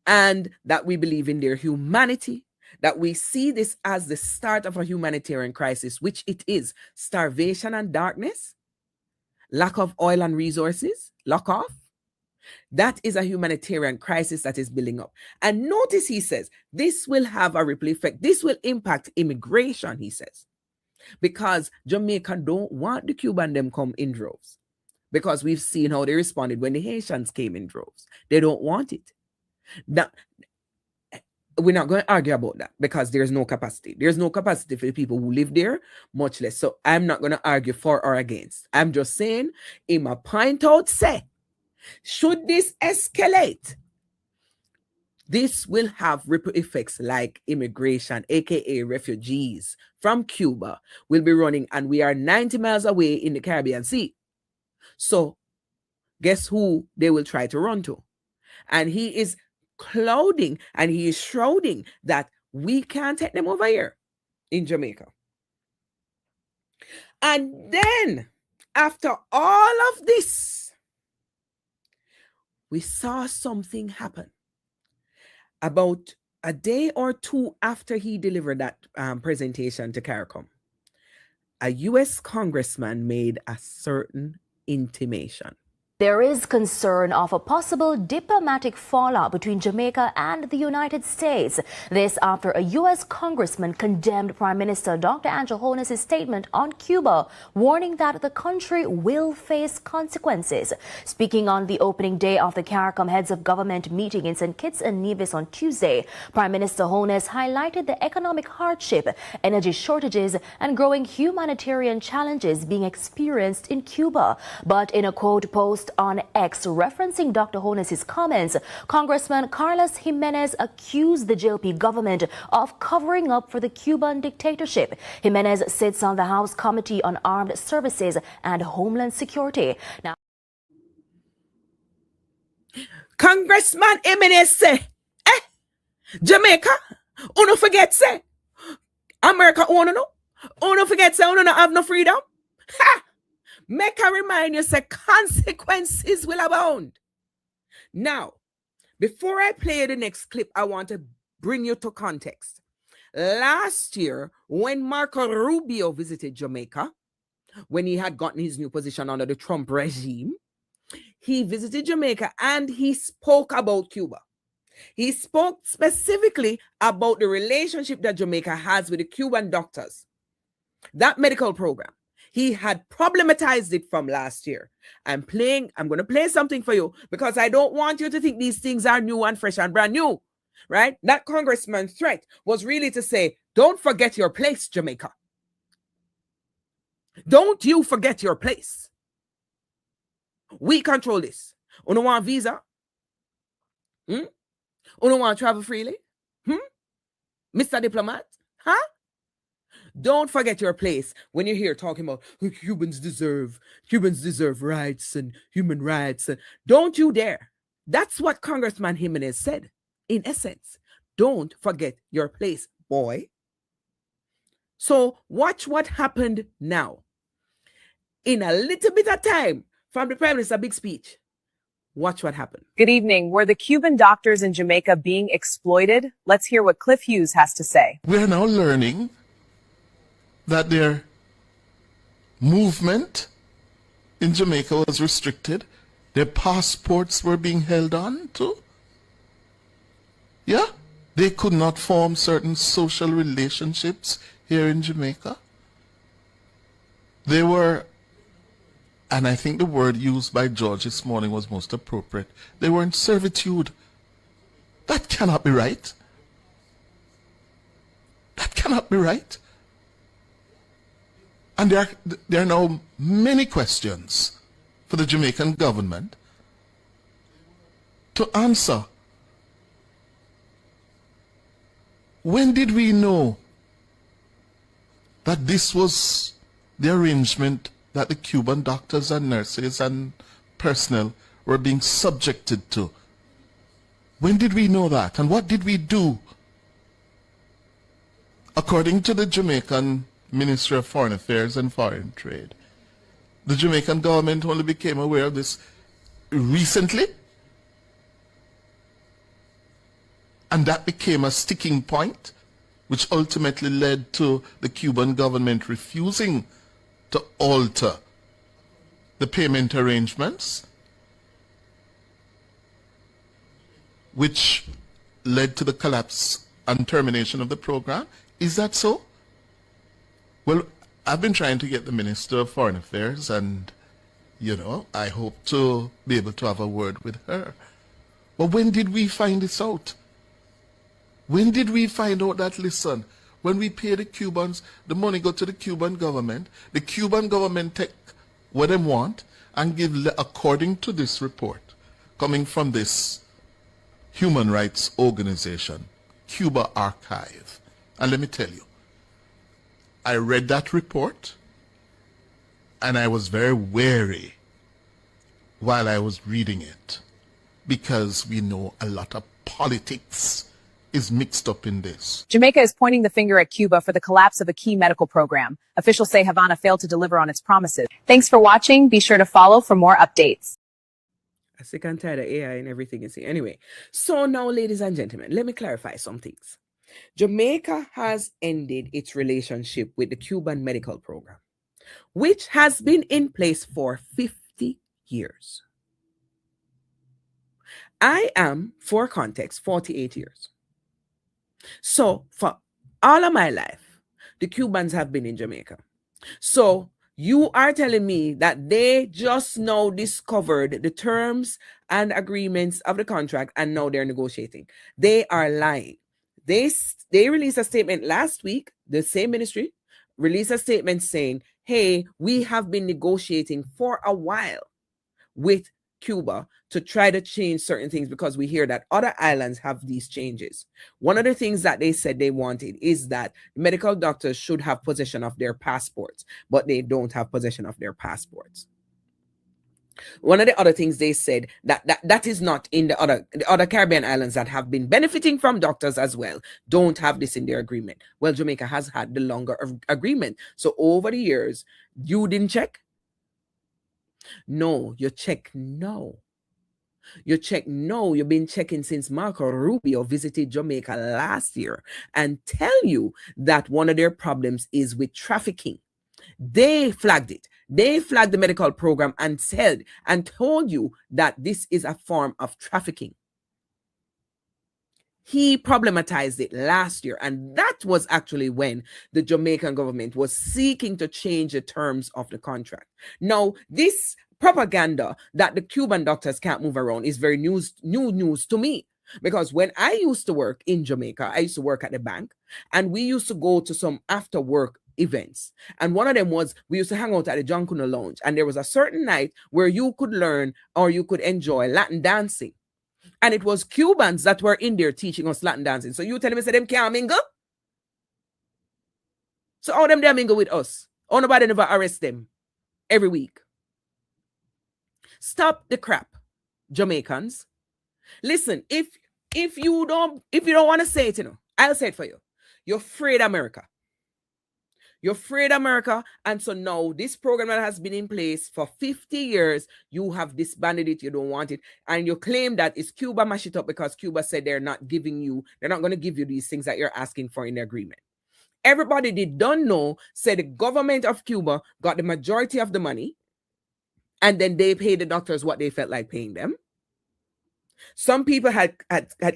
and that we believe in their humanity, that we see this as the start of a humanitarian crisis, which it is. Starvation and darkness, lack of oil and resources, lock off. That is a humanitarian crisis that is building up. And notice he says, this will have a ripple effect. This will impact immigration, he says, because Jamaica don't want the Cuban them come in droves. because we've seen how they responded when the Haitians came in droves. They don't want it. Now, we're not going to argue about that because there's no capacity. There's no capacity for the people who live there, much less. So I'm not going to argue for or against. I'm just saying, in my point out, say, should this escalate, this will have ripple effects like immigration, aka refugees from Cuba, will be running, and we are 90 miles away in the Caribbean Sea. So guess who they will try to run to? And he is clouding and he is shrouding that we can't take them over here in Jamaica. And then after all of this, we saw something happen. About a day or two after he delivered that presentation to CARICOM, a U.S. congressman made a certain intimation. There is concern of a possible diplomatic fallout between Jamaica and the United States. This after a U.S. congressman condemned Prime Minister Dr. Andrew Holness's statement on Cuba, warning that the country will face consequences. Speaking on the opening day of the CARICOM Heads of Government meeting in St. Kitts and Nevis on Tuesday, Prime Minister Holness highlighted the economic hardship, energy shortages, and growing humanitarian challenges being experienced in Cuba. But in a quote post on X referencing Dr. Holness's comments, Congressman Carlos Jimenez accused the JLP government of covering up for the Cuban dictatorship. Jimenez sits on the House Committee on Armed Services and Homeland Security. Now, Congressman Jimenez say, Jamaica, uno forget say, America uno forget say, uno not have no freedom. Ha! Make a remind you, say consequences will abound. Now, before I play the next clip, I want to bring you to context. Last year, when Marco Rubio visited Jamaica, when he had gotten his new position under the Trump regime, he visited Jamaica and he spoke about Cuba. He spoke specifically about the relationship that Jamaica has with the Cuban doctors, that medical program. He had problematized it from last year. I'm going to play something for you because I don't want you to think these things are new and fresh and brand new, right? That congressman's threat was really to say, don't forget your place, Jamaica. Don't you forget your place. We control this. Uno want visa? Uno want travel freely? Mr. Diplomat? Huh? Don't forget your place when you're here talking about Cubans deserve rights and human rights. Don't you dare. That's what Congressman Jimenez said. In essence, don't forget your place, boy. So watch what happened now. In a little bit of time from the Prime Minister's big speech, watch what happened. Good evening. Were the Cuban doctors in Jamaica being exploited? Let's hear what Cliff Hughes has to say. We are now learning that their movement in Jamaica was restricted. Their passports were being held on to. Yeah, they could not form certain social relationships here in Jamaica. They were, and I think the word used by George this morning was most appropriate, they were in servitude. That cannot be right. That cannot be right. And there are now many questions for the Jamaican government to answer. When did we know that this was the arrangement that the Cuban doctors and nurses and personnel were being subjected to? When did we know that? And what did we do? According to the Jamaican Ministry of Foreign Affairs and Foreign Trade, the Jamaican government only became aware of this recently, and that became a sticking point, which ultimately led to the Cuban government refusing to alter the payment arrangements, which led to the collapse and termination of the program. Is that so? Well, I've been trying to get the Minister of Foreign Affairs and You know, I hope to be able to have a word with her. But when did we find this out? When did we find out that, listen, when we pay the Cubans, the money go to the Cuban government take what they want and give, according to this report, coming from this human rights organization, Cuba Archive. And let me tell you, I read that report and I was very wary while I was reading it, because we know a lot of politics is mixed up in this. Jamaica is pointing the finger at Cuba for the collapse of a key medical program. Officials say Havana failed to deliver on its promises. Thanks for watching. Be sure to follow for more updates. I sick and tired of AI and everything you see. Anyway, so now, ladies and gentlemen, let me clarify some things. Jamaica has ended its relationship with the Cuban medical program, which has been in place for 50 years. I am, for context, 48 years. So for all of my life, the Cubans have been in Jamaica. So you are telling me that they just now discovered the terms and agreements of the contract and now they're negotiating. They are lying. They released a statement last week, the same ministry released a statement saying, hey, we have been negotiating for a while with Cuba to try to change certain things because we hear that other islands have these changes. One of the things that they said they wanted is that medical doctors should have possession of their passports, but they don't have possession of their passports. One of the other things they said that is not in the other Caribbean islands that have been benefiting from doctors as well, don't have this in their agreement. Well, Jamaica has had the longer agreement. So over the years, you didn't check? No, you check no. You check no. You've been checking since Marco Rubio visited Jamaica last year and tell you that one of their problems is with trafficking. They flagged it. They flagged the medical program and said and told you that this is a form of trafficking. He problematized it last year, and that was actually when the Jamaican government was seeking to change the terms of the contract. Now, this propaganda that the Cuban doctors can't move around is very new news to me, because when I used to work in Jamaica, I used to work at the bank, and we used to go to some after work events. And one of them was we used to hang out at the John Cunha Lounge, and there was a certain night where you could learn or you could enjoy Latin dancing. And it was Cubans that were in there teaching us Latin dancing. So you tell me, say them can't mingle? So all them there mingle with us. Oh, nobody never arrest them every week. Stop the crap, Jamaicans. Listen, if you don't want to say it, I'll say it for you. You're afraid of America. You're afraid of America. And so now this program that has been in place for 50 years, you have disbanded it. You don't want it. And you claim that it's Cuba mash it up because Cuba said they're not going to give you these things that you're asking for in the agreement. Everybody did don't know, said the government of Cuba got the majority of the money, and then they paid the doctors what they felt like paying them. Some people had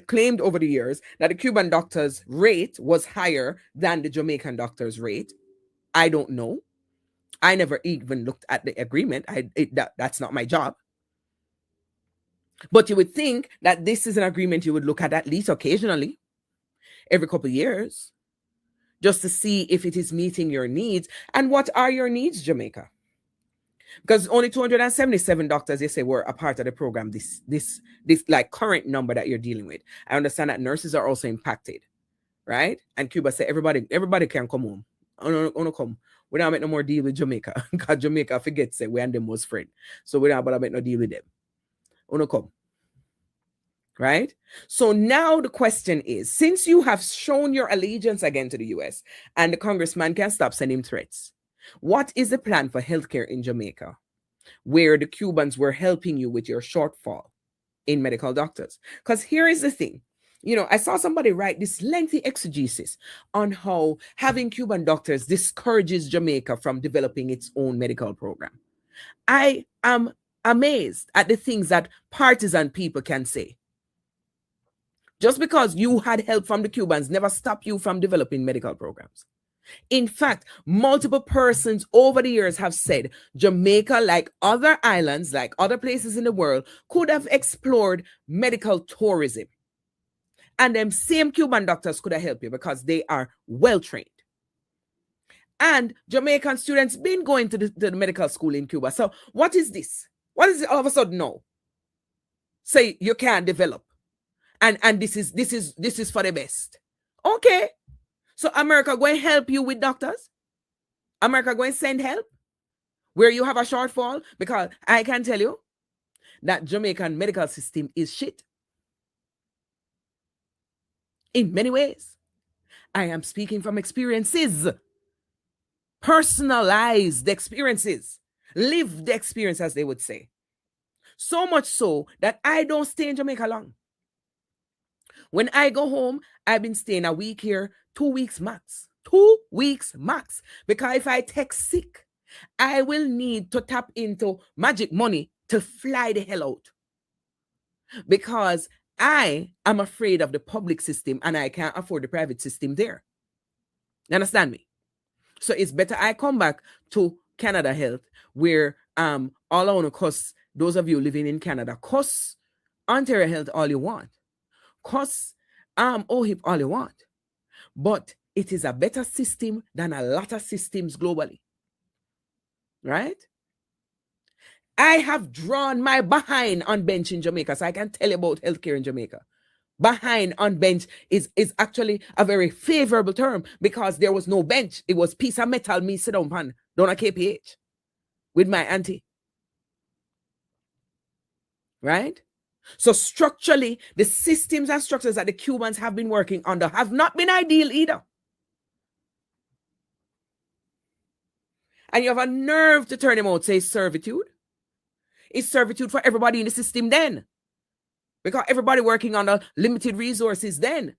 claimed over the years that the Cuban doctors' rate was higher than the Jamaican doctors' rate. I don't know. I never even looked at the agreement. That's not my job. But you would think that this is an agreement you would look at least occasionally, every couple of years, just to see if it is meeting your needs. And what are your needs, Jamaica? Because only 277 doctors, they say, were a part of the program, this like current number that you're dealing with. I understand that nurses are also impacted, right? And Cuba said everybody can come home. Ono come. We don't make no more deal with Jamaica. Because Jamaica forgets that we and them was friends. So we don't about to make no deal with them. Ono come. Right? So now the question is, since you have shown your allegiance again to the US and the congressman can't stop sending threats, what is the plan for healthcare in Jamaica, where the Cubans were helping you with your shortfall in medical doctors? Because here is the thing. I saw somebody write this lengthy exegesis on how having Cuban doctors discourages Jamaica from developing its own medical program. I am amazed at the things that partisan people can say. Just because you had help from the Cubans never stopped you from developing medical programs. In fact, multiple persons over the years have said Jamaica, like other islands, like other places in the world, could have explored medical tourism. And them same Cuban doctors could have helped you because they are well trained. And Jamaican students been going to the medical school in Cuba. So what is this? What is it all of a sudden now? Say you can't develop. And this is for the best. Okay. So America going to help you with doctors? America going to send help where you have a shortfall? Because I can tell you that Jamaican medical system is shit. In many ways. I am speaking from experiences. Personalized experiences. Lived experience, as they would say. So much so that I don't stay in Jamaica long. When I go home, I've been staying a week here, 2 weeks max. 2 weeks max. Because if I take sick, I will need to tap into magic money to fly the hell out. Because I am afraid of the public system and I can't afford the private system there. You understand me? So it's better I come back to Canada Health, where all I want to cost those of you living in Canada, cost Ontario Health all you want. Cost OHIP all you want. But it is a better system than a lot of systems globally. Right? I have drawn my behind on bench in Jamaica, so I can tell you about healthcare in Jamaica. Behind on bench is actually a very favorable term because there was no bench. It was piece of metal me sit down pan down a KPH with my auntie. Right? So structurally, the systems and structures that the Cubans have been working under have not been ideal either. And you have a nerve to turn him out, say servitude. It's servitude for everybody in the system then. Because everybody working under limited resources then.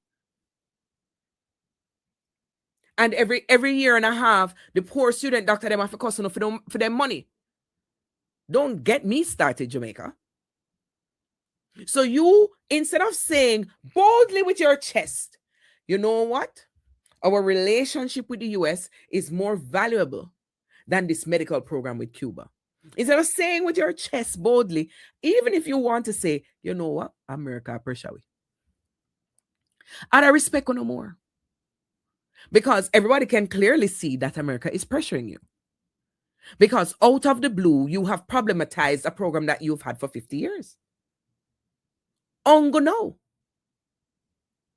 And every year and a half, the poor student doctor them have to cost enough for them money. Don't get me started, Jamaica. So you, instead of saying boldly with your chest, you know what? Our relationship with the US is more valuable than this medical program with Cuba. Instead of saying with your chest boldly, even if you want to say, you know what, America pressure we. And I respect you no more. Because everybody can clearly see that America is pressuring you. Because out of the blue, you have problematized a program that you've had for 50 years. Ongo no.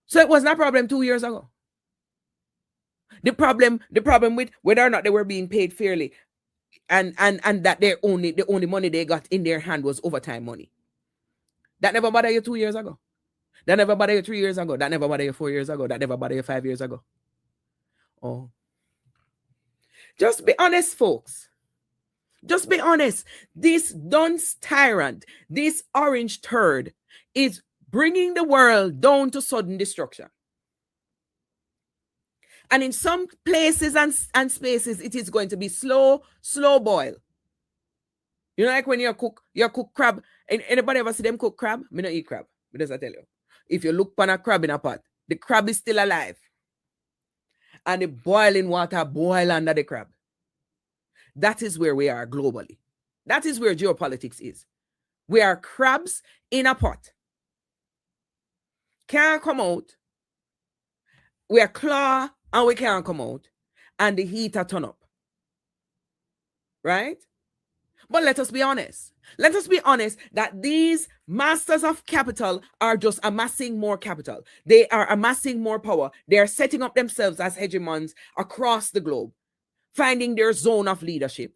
So it wasn't a problem 2 years ago. The problem with whether or not they were being paid fairly and that the only money they got in their hand was overtime money. That never bothered you 2 years ago. That never bothered you 3 years ago. That never bothered you 4 years ago. That never bothered you 5 years ago. Oh. Just be honest, folks. Just be honest. This dunce tyrant, this orange turd, is bringing the world down to sudden destruction. And in some places and spaces, it is going to be slow boil. You know, like when you cook crab. Anybody ever see them cook crab? Me not eat crab. Me just I tell you. If you look on a crab in a pot, the crab is still alive. And the boiling water boil under the crab. That is where we are globally. That is where geopolitics is. We are crabs in a pot. Can't come out. We are claw and we can't come out. And the heat are turn up. Right? But let us be honest. Let us be honest that these masters of capital are just amassing more capital. They are amassing more power. They are setting up themselves as hegemons across the globe, finding their zone of leadership.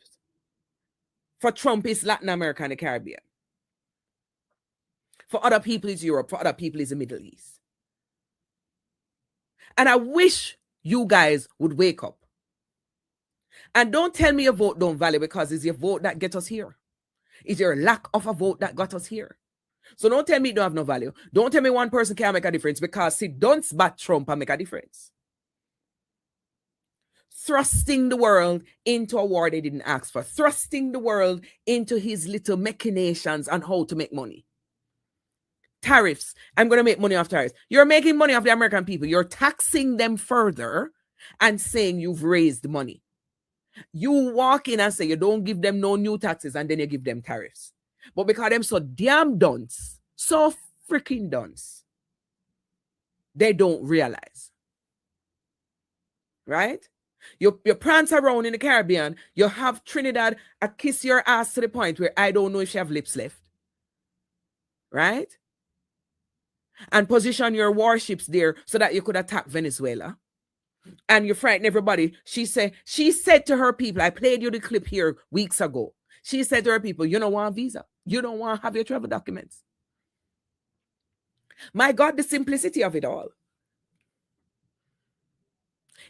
For Trump, it's Latin America and the Caribbean. For other people, it's Europe. For other people, it's the Middle East. And I wish you guys would wake up. And don't tell me your vote don't value because it's your vote that gets us here. It's your lack of a vote that got us here. So don't tell me it don't have no value. Don't tell me one person can't make a difference because see, don't bat Trump and make a difference. Thrusting the world into a war they didn't ask for. Thrusting the world into his little machinations on how to make money. Tariffs. I'm going to make money off tariffs. You're making money off the American people. You're taxing them further and saying you've raised money. You walk in and say you don't give them no new taxes and then you give them tariffs. But because them so damn dunce, so freaking dunce, they don't realize. Right? You prance around in the Caribbean, you have Trinidad kiss your ass to the point where I don't know if she have lips left. Right? And position your warships there so that you could attack Venezuela. And you frighten everybody. She said to her people, I played you the clip here weeks ago. She said to her people, you don't want a visa. You don't want to have your travel documents. My God, the simplicity of it all.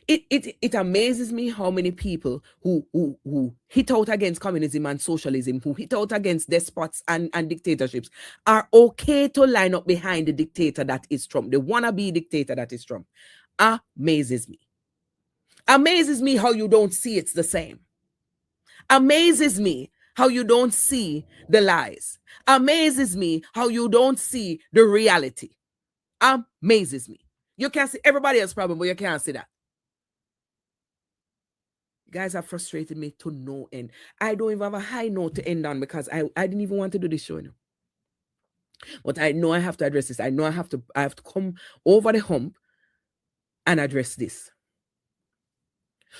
It amazes me how many people who hit out against communism and socialism, who hit out against despots and dictatorships, are okay to line up behind the dictator that is Trump, the wannabe dictator that is Trump. Amazes me. Amazes me how you don't see it's the same. Amazes me how you don't see the lies. Amazes me how you don't see the reality. Amazes me. You can see everybody else's problem, but you can't see that. You guys have frustrated me to no end. I don't even have a high note to end on because I didn't even want to do this show. But I know I have to address this. I know I have to come over the hump and address this.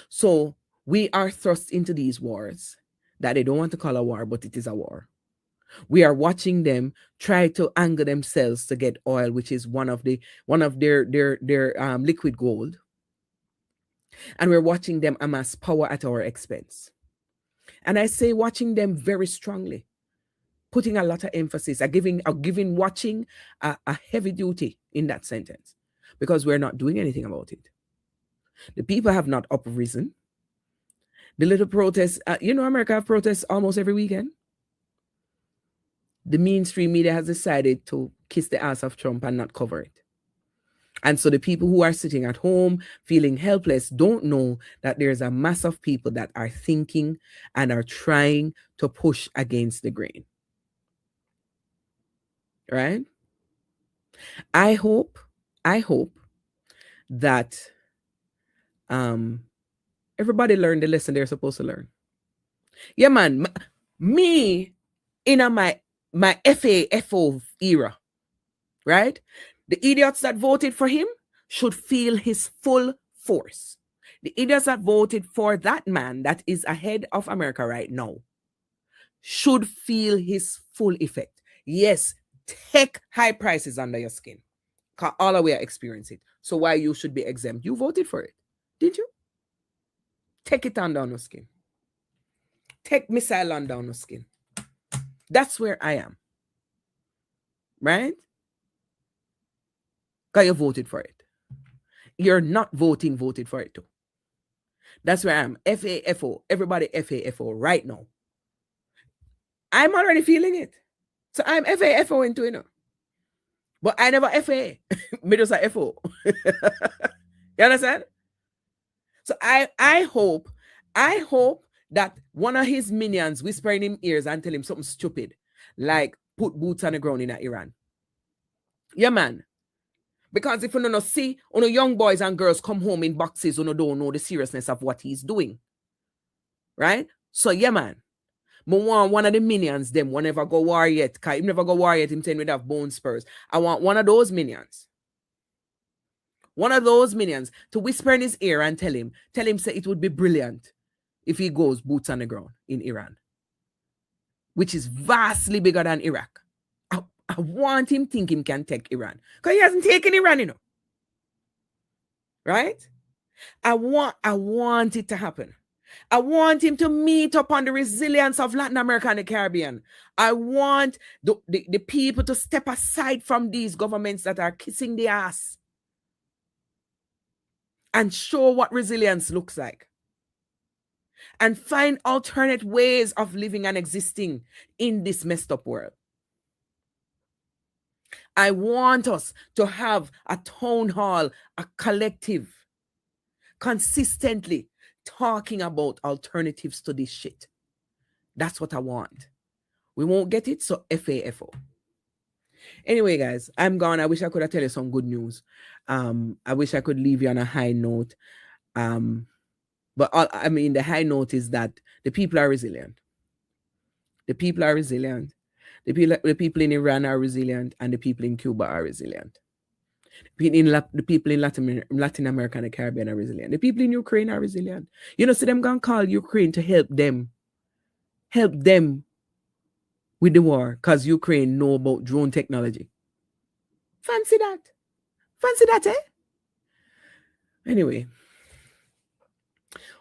So we are thrust into these wars that they don't want to call a war, but it is a war. We are watching them try to angle themselves to get oil, which is one of their liquid gold. And we're watching them amass power at our expense. And I say watching them very strongly, putting a lot of emphasis, giving watching a heavy duty in that sentence, because we're not doing anything about it. The people have not uprisen. The little protests, America have protests almost every weekend. The mainstream media has decided to kiss the ass of Trump and not cover it. And so the people who are sitting at home feeling helpless don't know that there's a mass of people that are thinking and are trying to push against the grain. Right? I hope that everybody learned the lesson they're supposed to learn. Yeah, man. Me in my FAFO era, right? The idiots that voted for him should feel his full force. The idiots that voted for that man that is ahead of America right now should feel his full effect. Yes, take high prices under your skin. Because all of we are experiencing it. So why you should be exempt? You voted for it, did you? Take it on down your skin. Take missile on down your skin. That's where I am. Right? Because you voted for it. You're not voted for it too. That's where I am. FAFO. Everybody FAFO right now. I'm already feeling it. So I'm FAFO into it. But I never FA. Me just a FO. You understand? So I hope that one of his minions whisper in his ears and tell him something stupid, like put boots on the ground in Iran. Yeah, man. Because if you don't see, young boys and girls come home in boxes, don't know the seriousness of what he's doing. Right? So, yeah, man. I want one of the minions, them, whenever go war yet, because he never go war yet, him saying we'd have bone spurs. I want one of those minions. One of those minions to whisper in his ear and tell him say it would be brilliant if he goes boots on the ground in Iran, which is vastly bigger than Iraq. I want him think him can take Iran. Because he hasn't taken Iran, Right? I want it to happen. I want him to meet upon the resilience of Latin America and the Caribbean. I want the people to step aside from these governments that are kissing the ass and show what resilience looks like. And find alternate ways of living and existing in this messed up world. I want us to have a town hall, a collective, consistently talking about alternatives to this shit. That's what I want. We won't get it, so FAFO. Anyway, guys, I'm gone. I wish I could have tell you some good news. I wish I could leave you on a high note. But I mean, the high note is that the people are resilient. The people are resilient. The people in Iran are resilient, and the people in Cuba are resilient. The people in Latin America and the Caribbean are resilient. The people in Ukraine are resilient. You know, so them gonna call Ukraine to help them with the war, because Ukraine know about drone technology. Fancy that, eh? Anyway,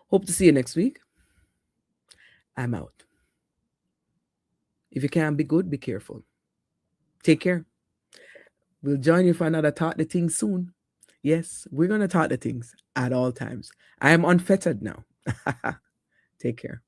hope to see you next week. I'm out. If you can't be good, be careful. Take care. We'll join you for another Talk the Things soon. Yes, we're going to talk the things at all times. I am unfettered now. Take care.